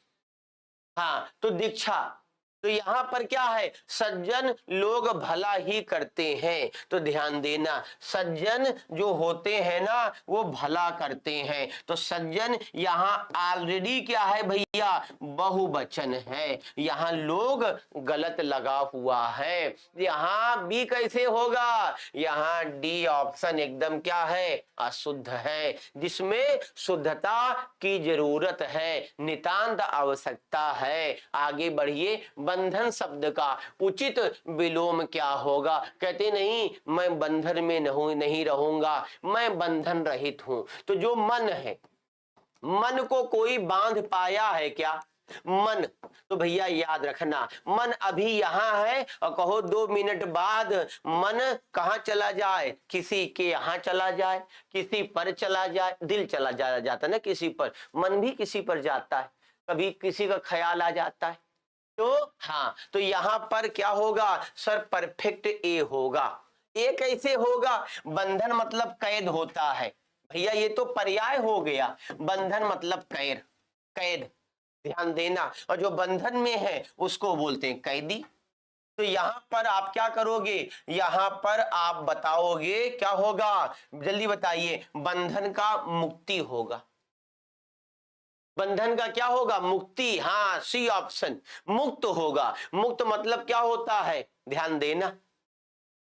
हाँ, तो दीक्षा, तो यहां पर क्या है, सज्जन लोग भला ही करते हैं। तो ध्यान देना, सज्जन जो होते हैं ना वो भला करते हैं। तो सज्जन यहां ऑलरेडी क्या है भैया, बहुवचन है। यहां लोग गलत लगा हुआ है, यहां भी कैसे होगा, यहां डी ऑप्शन एकदम क्या है, अशुद्ध है, जिसमें शुद्धता की जरूरत है, नितांत आवश्यकता है। आगे बढ़िए, बंधन शब्द का उचित विलोम क्या होगा। कहते नहीं मैं बंधन में नहीं रहूंगा, मैं बंधन रहित हूं। तो जो मन है, मन को कोई बांध पाया है क्या, मन। तो भैया याद रखना, मन अभी यहां है और कहो 2 मिनट बाद मन कहां चला जाए, किसी के यहां चला जाए, किसी पर चला जाए, दिल चला जाता ना किसी पर, मन भी किसी पर जाता है, कभी किसी का ख्याल आ जाता है। तो हाँ, तो यहां पर क्या होगा सर, परफेक्ट ए होगा। ए कैसे होगा, बंधन मतलब कैद होता है भैया, ये तो पर्याय हो गया, बंधन मतलब कैद, कैद। ध्यान देना, और जो बंधन में है उसको बोलते हैं कैदी। तो यहां पर आप क्या करोगे, यहां पर आप बताओगे क्या होगा, जल्दी बताइए, बंधन का मुक्ति होगा। बंधन का क्या होगा, मुक्ति। हाँ, सी ऑप्शन, मुक्त होगा। मुक्त मतलब क्या होता है, ध्यान देना,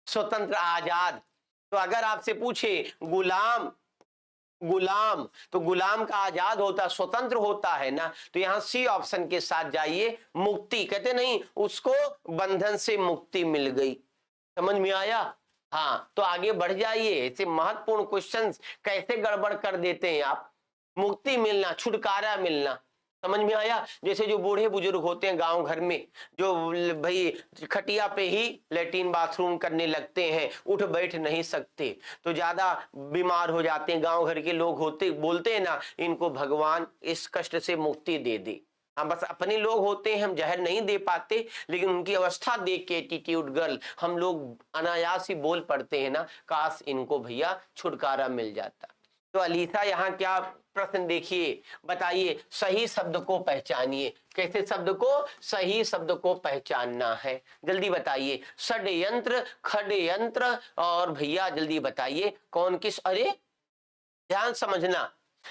स्वतंत्र, आजाद। तो अगर आपसे पूछे गुलाम, गुलाम, तो गुलाम का आजाद होता, स्वतंत्र होता है ना। तो यहां सी ऑप्शन के साथ जाइए, मुक्ति। कहते नहीं उसको बंधन से मुक्ति मिल गई। समझ में आया। हाँ, तो आगे बढ़ जाइए। ऐसे महत्वपूर्ण क्वेश्चंस कैसे गड़बड़ कर देते हैं आप। मुक्ति मिलना, छुटकारा मिलना, समझ में आया। जैसे जो बूढ़े बुजुर्ग होते हैं गांव घर में, जो भाई खटिया पे ही लेटरिन बाथरूम करने लगते हैं, उठ बैठ नहीं सकते, तो ज्यादा बीमार हो जाते हैं, गांव घर के लोग होते बोलते हैं ना, इनको भगवान इस कष्ट से मुक्ति दे दे। हम बस अपने लोग होते हैं, हम जहर नहीं दे पाते, लेकिन उनकी अवस्था देख के एटीट्यूड गर्ल हम लोग अनायास ही बोल पड़ते हैं ना, काश इनको भैया छुटकारा मिल जाता। तो अलीसा यहाँ क्या प्रश्न देखिए, बताइए, सही शब्द को पहचानिए। कैसे शब्द को, सही शब्द को पहचानना है, जल्दी बताइए। षड्यंत्र, खड्यंत्र, और भैया जल्दी बताइए कौन किस, अरे ध्यान समझना,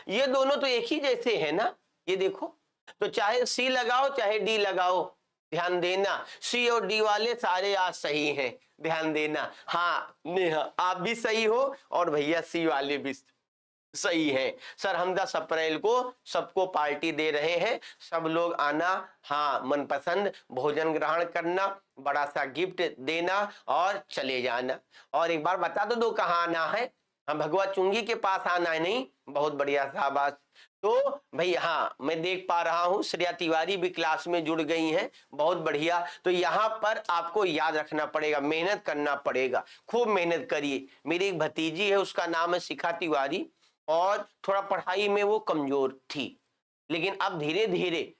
ये दोनों तो एक ही जैसे है ना, ये देखो। तो चाहे सी लगाओ चाहे डी लगाओ, ध्यान देना, सी और डी वाले सारे आज सही हैं, ध्यान देना। हाँ नेहा, आप भी सही हो और भैया सी वाले भी सही है। सर हम 10 अप्रैल को सबको पार्टी दे रहे हैं, सब लोग आना। हाँ, मनपसंद भोजन ग्रहण करना, बड़ा सा गिफ्ट देना और चले जाना। और एक बार बता दो कहाँ आना है, हम भगवा चुंगी के पास आना है। नहीं, बहुत बढ़िया शाबाश। तो भाई हाँ, मैं देख पा रहा हूँ श्रेया तिवारी भी क्लास में जुड़ गई हैं, बहुत बढ़िया। तो यहाँ पर आपको याद रखना पड़ेगा, मेहनत करना पड़ेगा, खूब मेहनत करिए। मेरी एक भतीजी है, उसका नाम है शिखा तिवारी, और थोड़ा पढ़ाई में वो कमजोर थी, लेकिन अब धीरे धीरे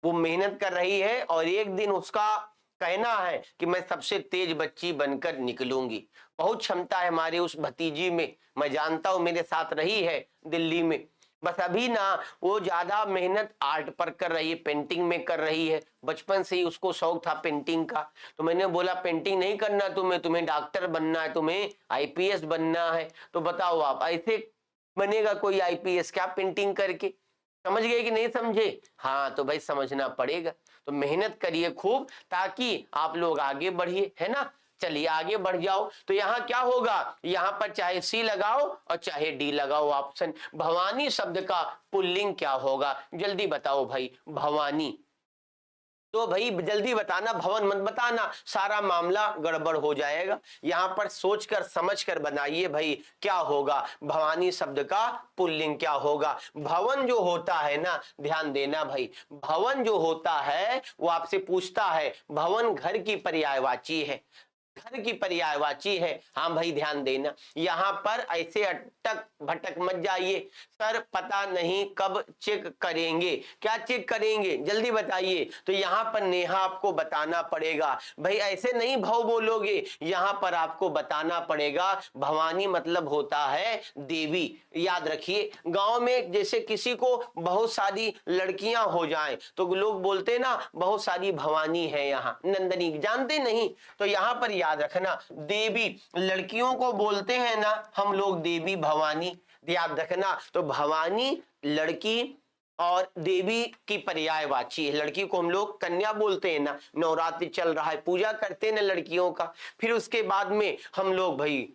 वो मेहनत कर रही है, और एक दिन उसका कहना है कि मैं सबसे तेज बच्ची बनकर निकलूंगी। बहुत क्षमता है हमारे उस भतीजी में, मैं जानता हूं, मेरे साथ रही है दिल्ली में। बस अभी ना वो ज्यादा मेहनत आर्ट पर कर रही है, पेंटिंग में कर रही है। बचपन से ही उसको शौक था पेंटिंग का, तो मैंने बोला पेंटिंग नहीं करना तुम्हें, तुम्हें डॉक्टर बनना है, तुम्हें आईपीएस बनना है। तो बताओ आप ऐसे बनेगा कोई आईपीएस क्या पेंटिंग करके? समझ गए कि नहीं समझे? हाँ तो भाई समझना पड़ेगा। तो मेहनत करिए खूब ताकि आप लोग आगे बढ़िए, है ना। चलिए आगे बढ़ जाओ। तो यहाँ क्या होगा, यहाँ पर चाहे सी लगाओ और चाहे डी लगाओ ऑप्शन। भवानी शब्द का पुल्लिंग क्या होगा, जल्दी बताओ भाई। भवानी, तो भाई जल्दी बताना, भवन मत बताना, सारा मामला गड़बड़ हो जाएगा। यहां पर सोचकर समझकर बनाइए भाई क्या होगा, भवानी शब्द का पुल्लिंग क्या होगा। भवन जो होता है ना, ध्यान देना भाई, भवन जो होता है वो आपसे पूछता है, भवन घर की पर्यायवाची है, घर की पर्यायवाची है। हाँ भाई ध्यान देना, यहां पर ऐसे अटक भटक मत जाइए। सर पता नहीं कब चेक करेंगे, क्या चेक करेंगे जल्दी बताइए। तो यहाँ पर नेहा आपको बताना पड़ेगा भाई, ऐसे नहीं भव बोलोगे, यहाँ पर आपको बताना पड़ेगा। भवानी मतलब होता है देवी। याद रखिए, गांव में जैसे किसी को बहुत सारी लड़कियां हो जाएं तो लोग बोलते ना बहुत सारी भवानी है यहाँ, नंदनी, जानते नहीं। तो यहाँ पर याद रखना, देवी लड़कियों को बोलते हैं ना हम लोग देवी भवानी, याद रखना। तो भवानी लड़की और देवी की पर्यायवाची है। लड़की को हम लोग कन्या बोलते हैं ना, नवरात्रि चल रहा है, पूजा करते हैं ना लड़कियों का। फिर उसके बाद में हम लोग भाई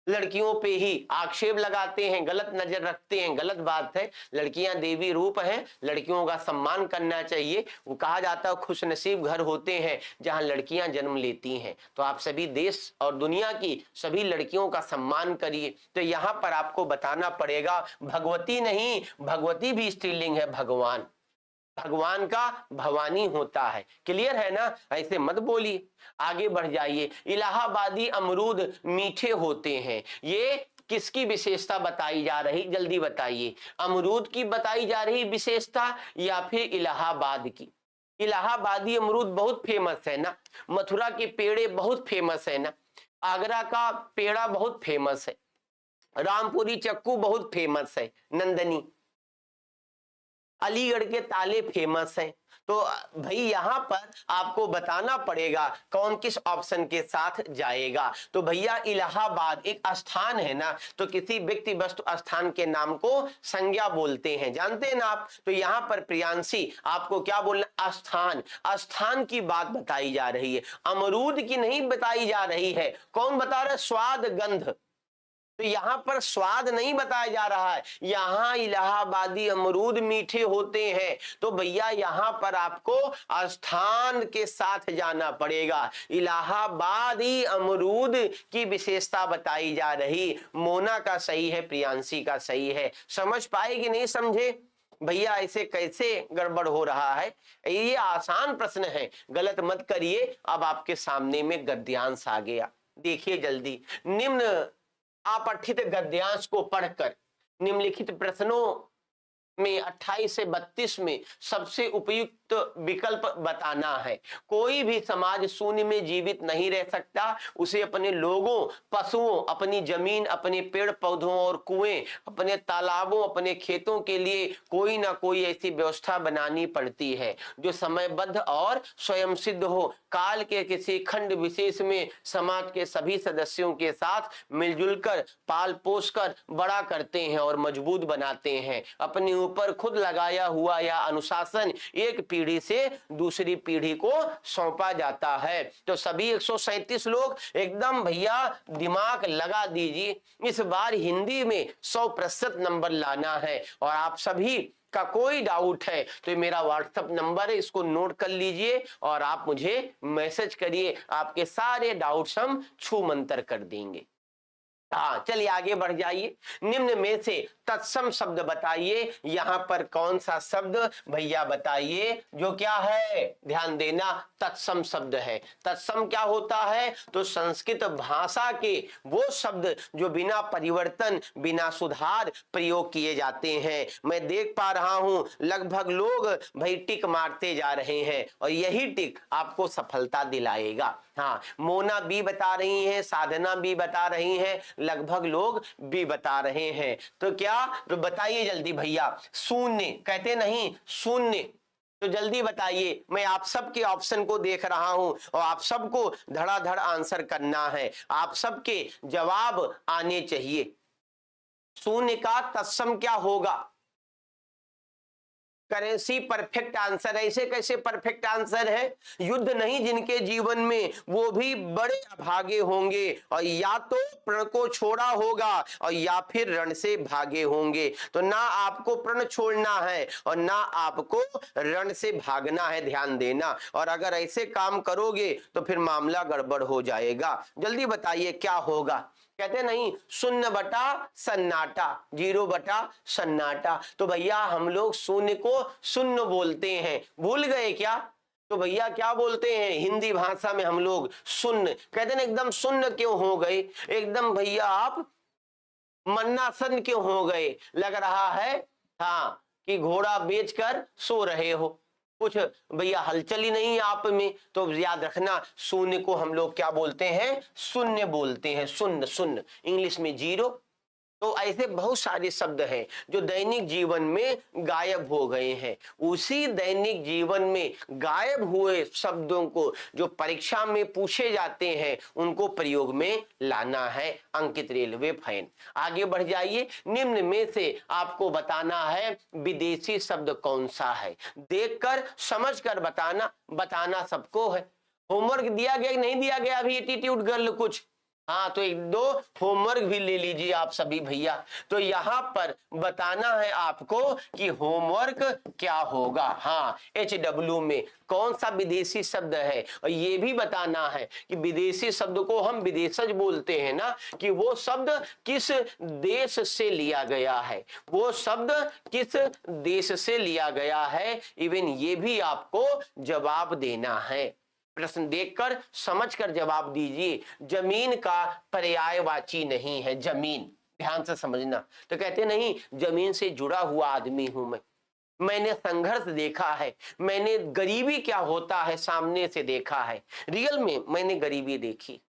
लड़कियों पे ही आक्षेप लगाते हैं, गलत नजर रखते हैं, गलत बात है। लड़कियां देवी रूप हैं, लड़कियों का सम्मान करना चाहिए। वो कहा जाता है खुशनसीब घर होते हैं जहां लड़कियां जन्म लेती हैं। तो आप सभी देश और दुनिया की सभी लड़कियों का सम्मान करिए। तो यहां पर आपको बताना पड़ेगा भगवती नहीं, भगवती भी स्त्रीलिंग है, भगवान, भगवान का भवानी होता है। क्लियर है ना, ऐसे मत बोलिए। आगे बढ़ जाइए। इलाहाबादी अमरूद मीठे होते हैं, ये किसकी विशेषता बताई जा रही, जल्दी बताइए। अमरूद की बताई जा रही विशेषता या फिर इलाहाबाद की? इलाहाबादी अमरूद बहुत फेमस है ना, मथुरा के पेड़े बहुत फेमस है ना, आगरा का पेड़ा बहुत फेमस है, रामपुरी चक्कू बहुत फेमस है, नंदनी, अलीगढ़ के ताले फेमस हैं। तो भाई यहां पर आपको बताना पड़ेगा कौन किस ऑप्शन के साथ जाएगा। तो भैया इलाहाबाद एक स्थान है ना, तो किसी व्यक्ति वस्तु स्थान के नाम को संज्ञा बोलते हैं, जानते हैं ना आप। तो यहां पर प्रियांशी आपको क्या बोलना, स्थान, स्थान की बात बताई जा रही है, अमरूद की नहीं बताई जा रही है। कौन बता रहा है, स्वाद गंध। तो यहां पर स्वाद नहीं बताया जा रहा है, यहां इलाहाबादी अमरूद मीठे होते हैं। तो भैया यहां पर आपको स्थान के साथ जाना पड़ेगा। इलाहाबादी अमरूद की विशेषता बताई जा रही। मोना का सही है, प्रियांशी का सही है। समझ पाए कि नहीं समझे भैया, ऐसे कैसे गड़बड़ हो रहा है? ये आसान प्रश्न है, गलत मत करिए। अब आपके सामने में गद्यांश आ गया, देखिए जल्दी। निम्न अपठित गद्यांश को पढ़कर निम्नलिखित प्रश्नों में 28 से 32 में सबसे उपयुक्त विकल्प बताना है। कोई भी समाज शून्य में जीवित नहीं रह सकता, उसे अपने लोगों, पशुओं, अपनी जमीन, अपने पेड़ पौधों और कुएं, अपने तालाबों, अपने खेतों के लिए कोई ना कोई ऐसी व्यवस्था बनानी पड़ती है जो समयबद्ध और स्वयं सिद्ध हो। काल के किसी खंड विशेष में समाज के सभी सदस्यों के साथ मिलजुल कर पाल पोस कर बड़ा करते हैं और मजबूत बनाते हैं। अपने ऊपर खुद लगाया हुआ यह अनुशासन एक पीढ़ी से दूसरी पीढ़ी को सौंपा जाता है। तो सभी 137 लोग एकदम भैया दिमाग लगा दीजिए, इस बार हिंदी में 100% नंबर लाना है। और आप सभी का कोई डाउट है तो ये मेरा व्हाट्सएप नंबर है, इसको नोट कर लीजिए और आप मुझे मैसेज करिए, आपके सारे डाउट्स हम छू मंतर कर देंगे। हाँ चलिए आगे बढ़ जाइए। निम्न में से तत्सम शब्द बताइए, यहां पर कौन सा शब्द भैया बताइए जो क्या है, ध्यान देना, तत्सम शब्द है। तत्सम क्या होता है, तो संस्कृत भाषा के वो शब्द जो बिना परिवर्तन, बिना सुधार प्रयोग किए जाते हैं। मैं देख पा रहा हूं लगभग लोग भाई टिक मारते जा रहे हैं और यही टिक आपको सफलता दिलाएगा। हाँ, मोना बी बता रही हैं, साधना बी बता रही हैं, लगभग लोग बी बता रहे हैं। तो क्या, तो बताइए जल्दी भैया। शून्य कहते नहीं, शून्य, तो जल्दी बताइए। मैं आप सबके ऑप्शन को देख रहा हूं और आप सबको धड़ाधड़ आंसर करना है, आप सबके जवाब आने चाहिए। शून्य का तत्सम क्या होगा? करेंसी परफेक्ट आंसर है। ऐसे कैसे परफेक्ट आंसर है? युद्ध नहीं जिनके जीवन में, वो भी बड़े अभागे होंगे, और या तो प्रण को छोड़ा होगा और या फिर रण से भागे होंगे। तो ना आपको प्रण छोड़ना है और ना आपको रण से भागना है, ध्यान देना। और अगर ऐसे काम करोगे तो फिर मामला गड़बड़ हो जाएगा। जल्दी बताइए क्या होगा? कहते नहीं, शून्य बटा सन्नाटा, 0 बटा सन्नाटा। तो भैया हम लोग शून्य को शून्य बोलते हैं, भूल गए क्या? तो भैया क्या बोलते हैं हिंदी भाषा में हम लोग? शून्य। कहते ना एकदम शून्य क्यों हो गए? एकदम भैया आप मन्नासन क्यों हो गए? लग रहा है हाँ कि घोड़ा बेचकर सो रहे हो, कुछ भैया हलचल ही नहीं आप में। तो याद रखना, शून्य को हम लोग क्या बोलते हैं? शून्य बोलते हैं, शून्य, शून्य इंग्लिश में 0। तो ऐसे बहुत सारे शब्द हैं जो दैनिक जीवन में गायब हो गए हैं। उसी दैनिक जीवन में गायब हुए शब्दों को जो परीक्षा में पूछे जाते हैं उनको प्रयोग में लाना है। अंकित रेलवे फैन, आगे बढ़ जाइए। निम्न में से आपको बताना है विदेशी शब्द कौन सा है। देखकर समझकर बताना, बताना सबको है। होमवर्क दिया गया कि नहीं दिया गया अभी एटीट्यूड गर्ल कुछ? हाँ, तो 1-2 होमवर्क भी ले लीजिए आप सभी भैया। तो यहां पर बताना है आपको कि होमवर्क क्या होगा। हाँ, HW में कौन सा विदेशी शब्द है, और ये भी बताना है कि विदेशी शब्द को हम विदेशज बोलते हैं ना, कि वो शब्द किस देश से लिया गया है, वो शब्द किस देश से लिया गया है। इवन ये भी आपको जवाब देना है। प्रश्न देखकर समझकर जवाब दीजिए। जमीन का पर्यायवाची नहीं है, जमीन, ध्यान से समझना। तो कहते नहीं, जमीन से जुड़ा हुआ आदमी हूं मैं, मैंने संघर्ष देखा है, मैंने गरीबी क्या होता है सामने से देखा है। रियल में मैंने गरीबी देखी,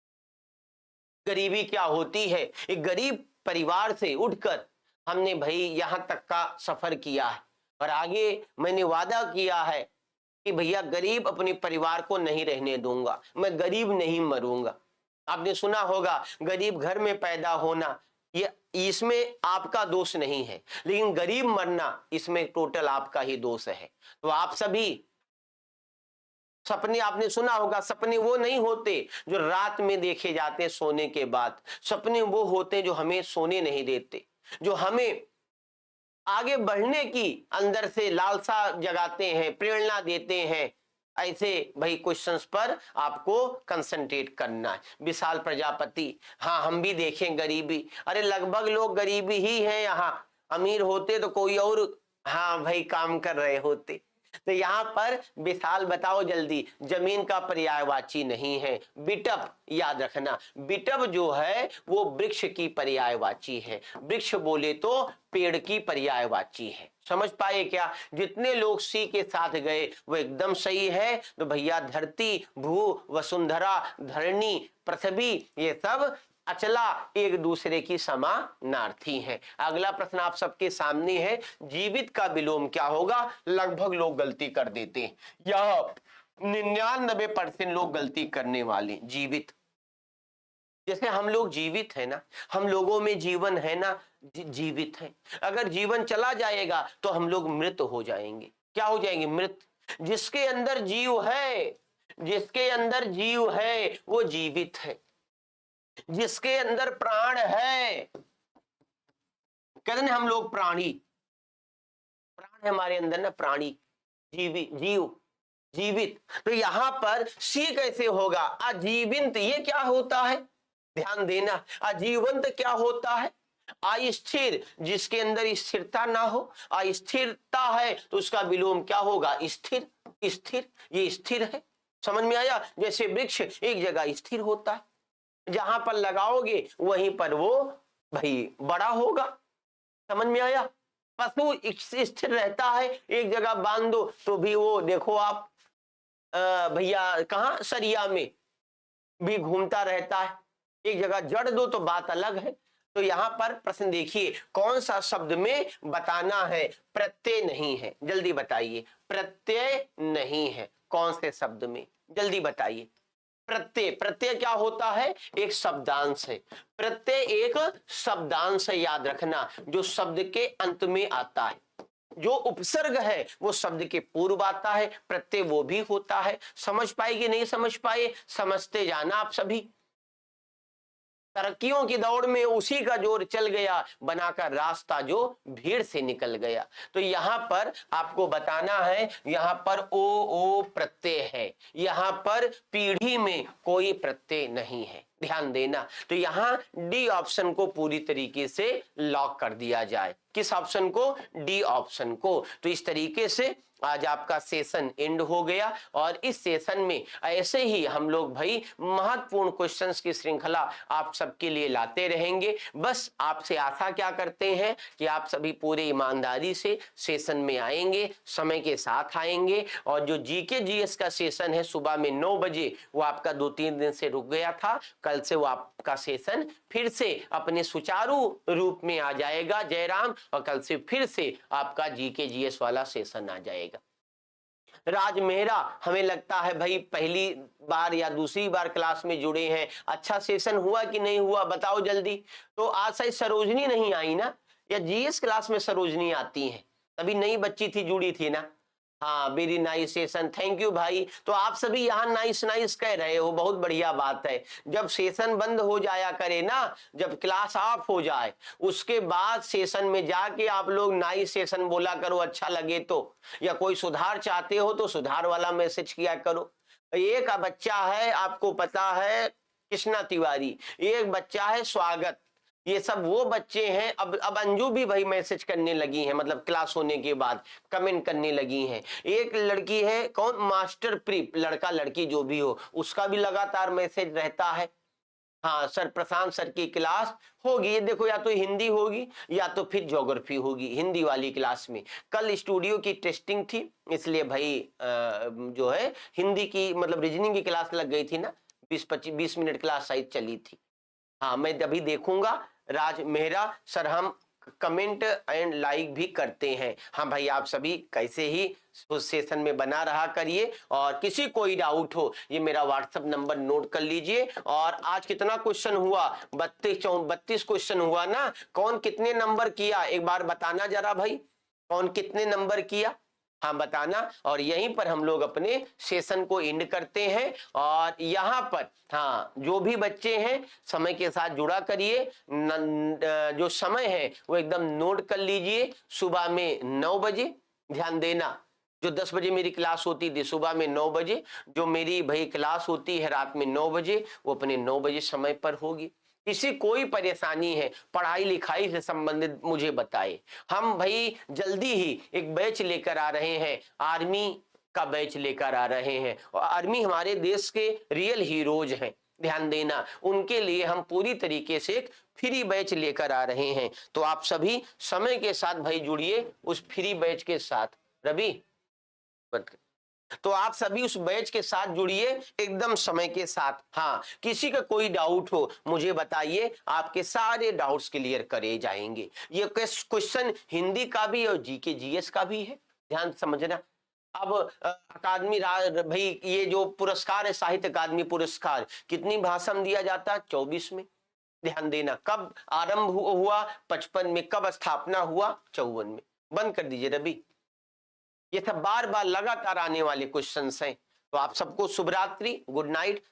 गरीबी क्या होती है। एक गरीब परिवार से उठकर हमने भाई यहां तक का सफर किया है, और आगे मैंने वादा किया है कि भैया गरीब अपने परिवार को नहीं रहने दूंगा, मैं गरीब नहीं मरूंगा। आपने सुना होगा गरीब घर में पैदा होना, ये इसमें आपका दोष नहीं है, लेकिन गरीब मरना इसमें टोटल आपका ही दोष है। तो आप सभी सपने, आपने सुना होगा सपने वो नहीं होते जो रात में देखे जाते हैं सोने के बाद, सपने वो होते जो हमें सोने नहीं देते, जो हमें आगे बढ़ने की अंदर से लालसा जगाते हैं, प्रेरणा देते हैं। ऐसे भाई क्वेश्चंस पर आपको कंसंट्रेट करना है। विशाल प्रजापति, हाँ हम भी देखें गरीबी, अरे लगभग लोग गरीबी ही है यहाँ, अमीर होते तो कोई और हाँ भाई काम कर रहे होते। तो यहाँ पर विशाल बताओ जल्दी, जमीन का पर्यायवाची नहीं है। बिटप, याद रखना, बिटप जो है वो वृक्ष की पर्यायवाची है। वृक्ष बोले तो पेड़ की पर्यायवाची है। समझ पाए क्या? जितने लोग सी के साथ गए वो एकदम सही है। तो भैया धरती, भू, वसुंधरा, धरणी, पृथ्वी, ये सब अचला एक दूसरे की समानार्थी हैं। अगला प्रश्न आप सबके सामने है, जीवित का विलोम क्या होगा? लगभग लोग गलती कर देते हैं, यह 99% लोग गलती करने वाले। जीवित, जैसे हम लोग जीवित है ना, हम लोगों में जीवन है ना, जीवित है। अगर जीवन चला जाएगा तो हम लोग मृत हो जाएंगे। क्या हो जाएंगे? मृत। जिसके अंदर जीव है, जिसके अंदर जीव है वो जीवित है। जिसके अंदर प्राण है, कहते हैं हम लोग प्राणी, प्राण है हमारे अंदर ना, प्राणी, जीव, जीवित। तो यहां पर सी कैसे होगा? अजीवित, ये क्या होता है? ध्यान देना, अजीवंत क्या होता है? अस्थिर, जिसके अंदर स्थिरता ना हो, अस्थिरता है तो उसका विलोम क्या होगा? स्थिर। स्थिर, ये स्थिर है। समझ में आया? जैसे वृक्ष एक जगह स्थिर होता है, जहां पर लगाओगे वहीं पर वो भाई बड़ा होगा। समझ में आया? पशु स्थिर रहता है, एक जगह बांध दो तो भी वो देखो आप भैया कहां, सरिया में, भी घूमता रहता है, एक जगह जड़ दो तो बात अलग है। तो यहां पर प्रश्न देखिए, कौन सा शब्द में बताना है प्रत्यय नहीं है, जल्दी बताइए। प्रत्यय नहीं है कौन से शब्द में, जल्दी बताइए। प्रत्यय, प्रत्यय क्या होता है? एक शब्दांश है। प्रत्यय एक शब्दांश है, याद रखना, जो शब्द के अंत में आता है। जो उपसर्ग है वो शब्द के पूर्व आता है, प्रत्यय वो भी होता है। समझ पाए कि नहीं समझ पाए? समझते जाना आप सभी। तरक्कियों की दौड़ में उसी का जोर चल गया, बनाकर रास्ता जो भीड़ से निकल गया। तो यहां पर आपको बताना है, यहां पर ओ प्रत्यय है, यहां पर पीढ़ी में कोई प्रत्यय नहीं है, ध्यान देना। तो यहां डी ऑप्शन को पूरी तरीके से लॉक कर दिया जाए। किस ऑप्शन को? डी ऑप्शन को। तो इस तरीके से आज आपका सेशन एंड हो गया, और इस सेशन में ऐसे ही हम लोग भाई महत्वपूर्ण क्वेश्चंस की श्रृंखला आप सबके लिए लाते रहेंगे। बस आपसे आशा क्या करते हैं कि आप सभी पूरे ईमानदारी से सेशन में आएंगे, समय के साथ आएंगे। और जो जीके जीएस का सेशन है सुबह में 9 बजे, वो आपका 2-3 दिन से रुक गया था, कल से वो आपका सेशन फिर से अपने सुचारू रूप में आ जाएगा जयराम, और कल से फिर से आपका जीके जीएस वाला सेशन आ जाएगा। राज मेहरा, हमें लगता है भाई पहली बार या दूसरी बार क्लास में जुड़े हैं, अच्छा सेशन हुआ कि नहीं हुआ बताओ जल्दी। तो आज शायद सरोजनी नहीं आई ना, या जीएस क्लास में सरोजनी आती है, तभी नई बच्ची थी जुड़ी थी ना। हाँ, very nice session, thank you भाई। तो आप सभी यहाँ नाइस नाइस कह रहे हो, बहुत बढ़िया बात है। जब सेशन बंद हो जाया करे ना, जब क्लास ऑफ हो जाए, उसके बाद सेशन में जाके आप लोग नाइस सेशन बोला करो, अच्छा लगे तो। या कोई सुधार चाहते हो तो सुधार वाला मैसेज किया करो। एक बच्चा है, आपको पता है, कृष्णा तिवारी, एक बच्चा है स्वागत, ये सब वो बच्चे हैं। अब अंजू भी भाई मैसेज करने लगी हैं, मतलब क्लास होने के बाद कमेंट करने लगी हैं। एक लड़की है, कौन, मास्टर प्रीप, लड़का लड़की जो भी हो, उसका भी लगातार मैसेज रहता है। हाँ सर, प्रशांत सर की क्लास होगी, ये देखो, या तो हिंदी होगी या तो फिर ज्योग्राफी होगी, हिंदी वाली क्लास में। कल स्टूडियो की टेस्टिंग थी, इसलिए भाई जो है हिंदी की मतलब रीजनिंग की क्लास लग गई थी ना, 20 मिनट क्लास शायद चली थी। हाँ, मैं अभी देखूंगा। राज मेहरा सर, हम कमेंट एंड लाइक भी करते हैं। हाँ भाई, आप सभी कैसे ही उस सेशन में बना रहा करिए, और किसी कोई डाउट हो, ये मेरा व्हाट्सएप नंबर नोट कर लीजिए। और आज कितना क्वेश्चन हुआ? 32 क्वेश्चन हुआ ना। कौन कितने नंबर किया एक बार बताना जरा भाई, कौन कितने नंबर किया? हाँ बताना। और यहीं पर हम लोग अपने सेशन को एंड करते हैं। और यहाँ पर हाँ, जो भी बच्चे हैं समय के साथ जुड़ा करिए, जो समय है वो एकदम नोट कर लीजिए। सुबह में 9 बजे, ध्यान देना, जो 10 बजे मेरी क्लास होती थी सुबह में 9 बजे, जो मेरी भाई क्लास होती है रात में 9 बजे, वो अपने 9 बजे समय पर होगी। किसी कोई परेशानी है पढ़ाई लिखाई से संबंधित मुझे बताए। हम भाई जल्दी ही एक बैच लेकर आ रहे हैं, आर्मी का बैच लेकर आ रहे हैं, और आर्मी हमारे देश के रियल हीरोज हैं, ध्यान देना। उनके लिए हम पूरी तरीके से एक फ्री बैच लेकर आ रहे हैं। तो आप सभी समय के साथ भाई जुड़िए उस फ्री बैच के साथ। रवि, तो आप सभी उस बैच के साथ जुड़िए एकदम समय के साथ। हाँ, किसी का कोई डाउट हो मुझे बताइए, आपके सारे डाउट्स क्लियर करे जाएंगे। ये क्वेश्चन हिंदी का भी और जीके जीएस का भी है, ध्यान समझना। अब अकादमी भाई, ये जो पुरस्कार है साहित्य अकादमी पुरस्कार, कितनी भाषा में दिया जाता है? 24 में, ध्यान देना। कब आरंभ हुआ? 55 में। कब स्थापना हुआ? 54 में। बंद कर दीजिए रवि, ये सब बार बार लगातार आने वाले क्वेश्चंस हैं। तो आप सबको शुभ रात्रि, गुड नाइट।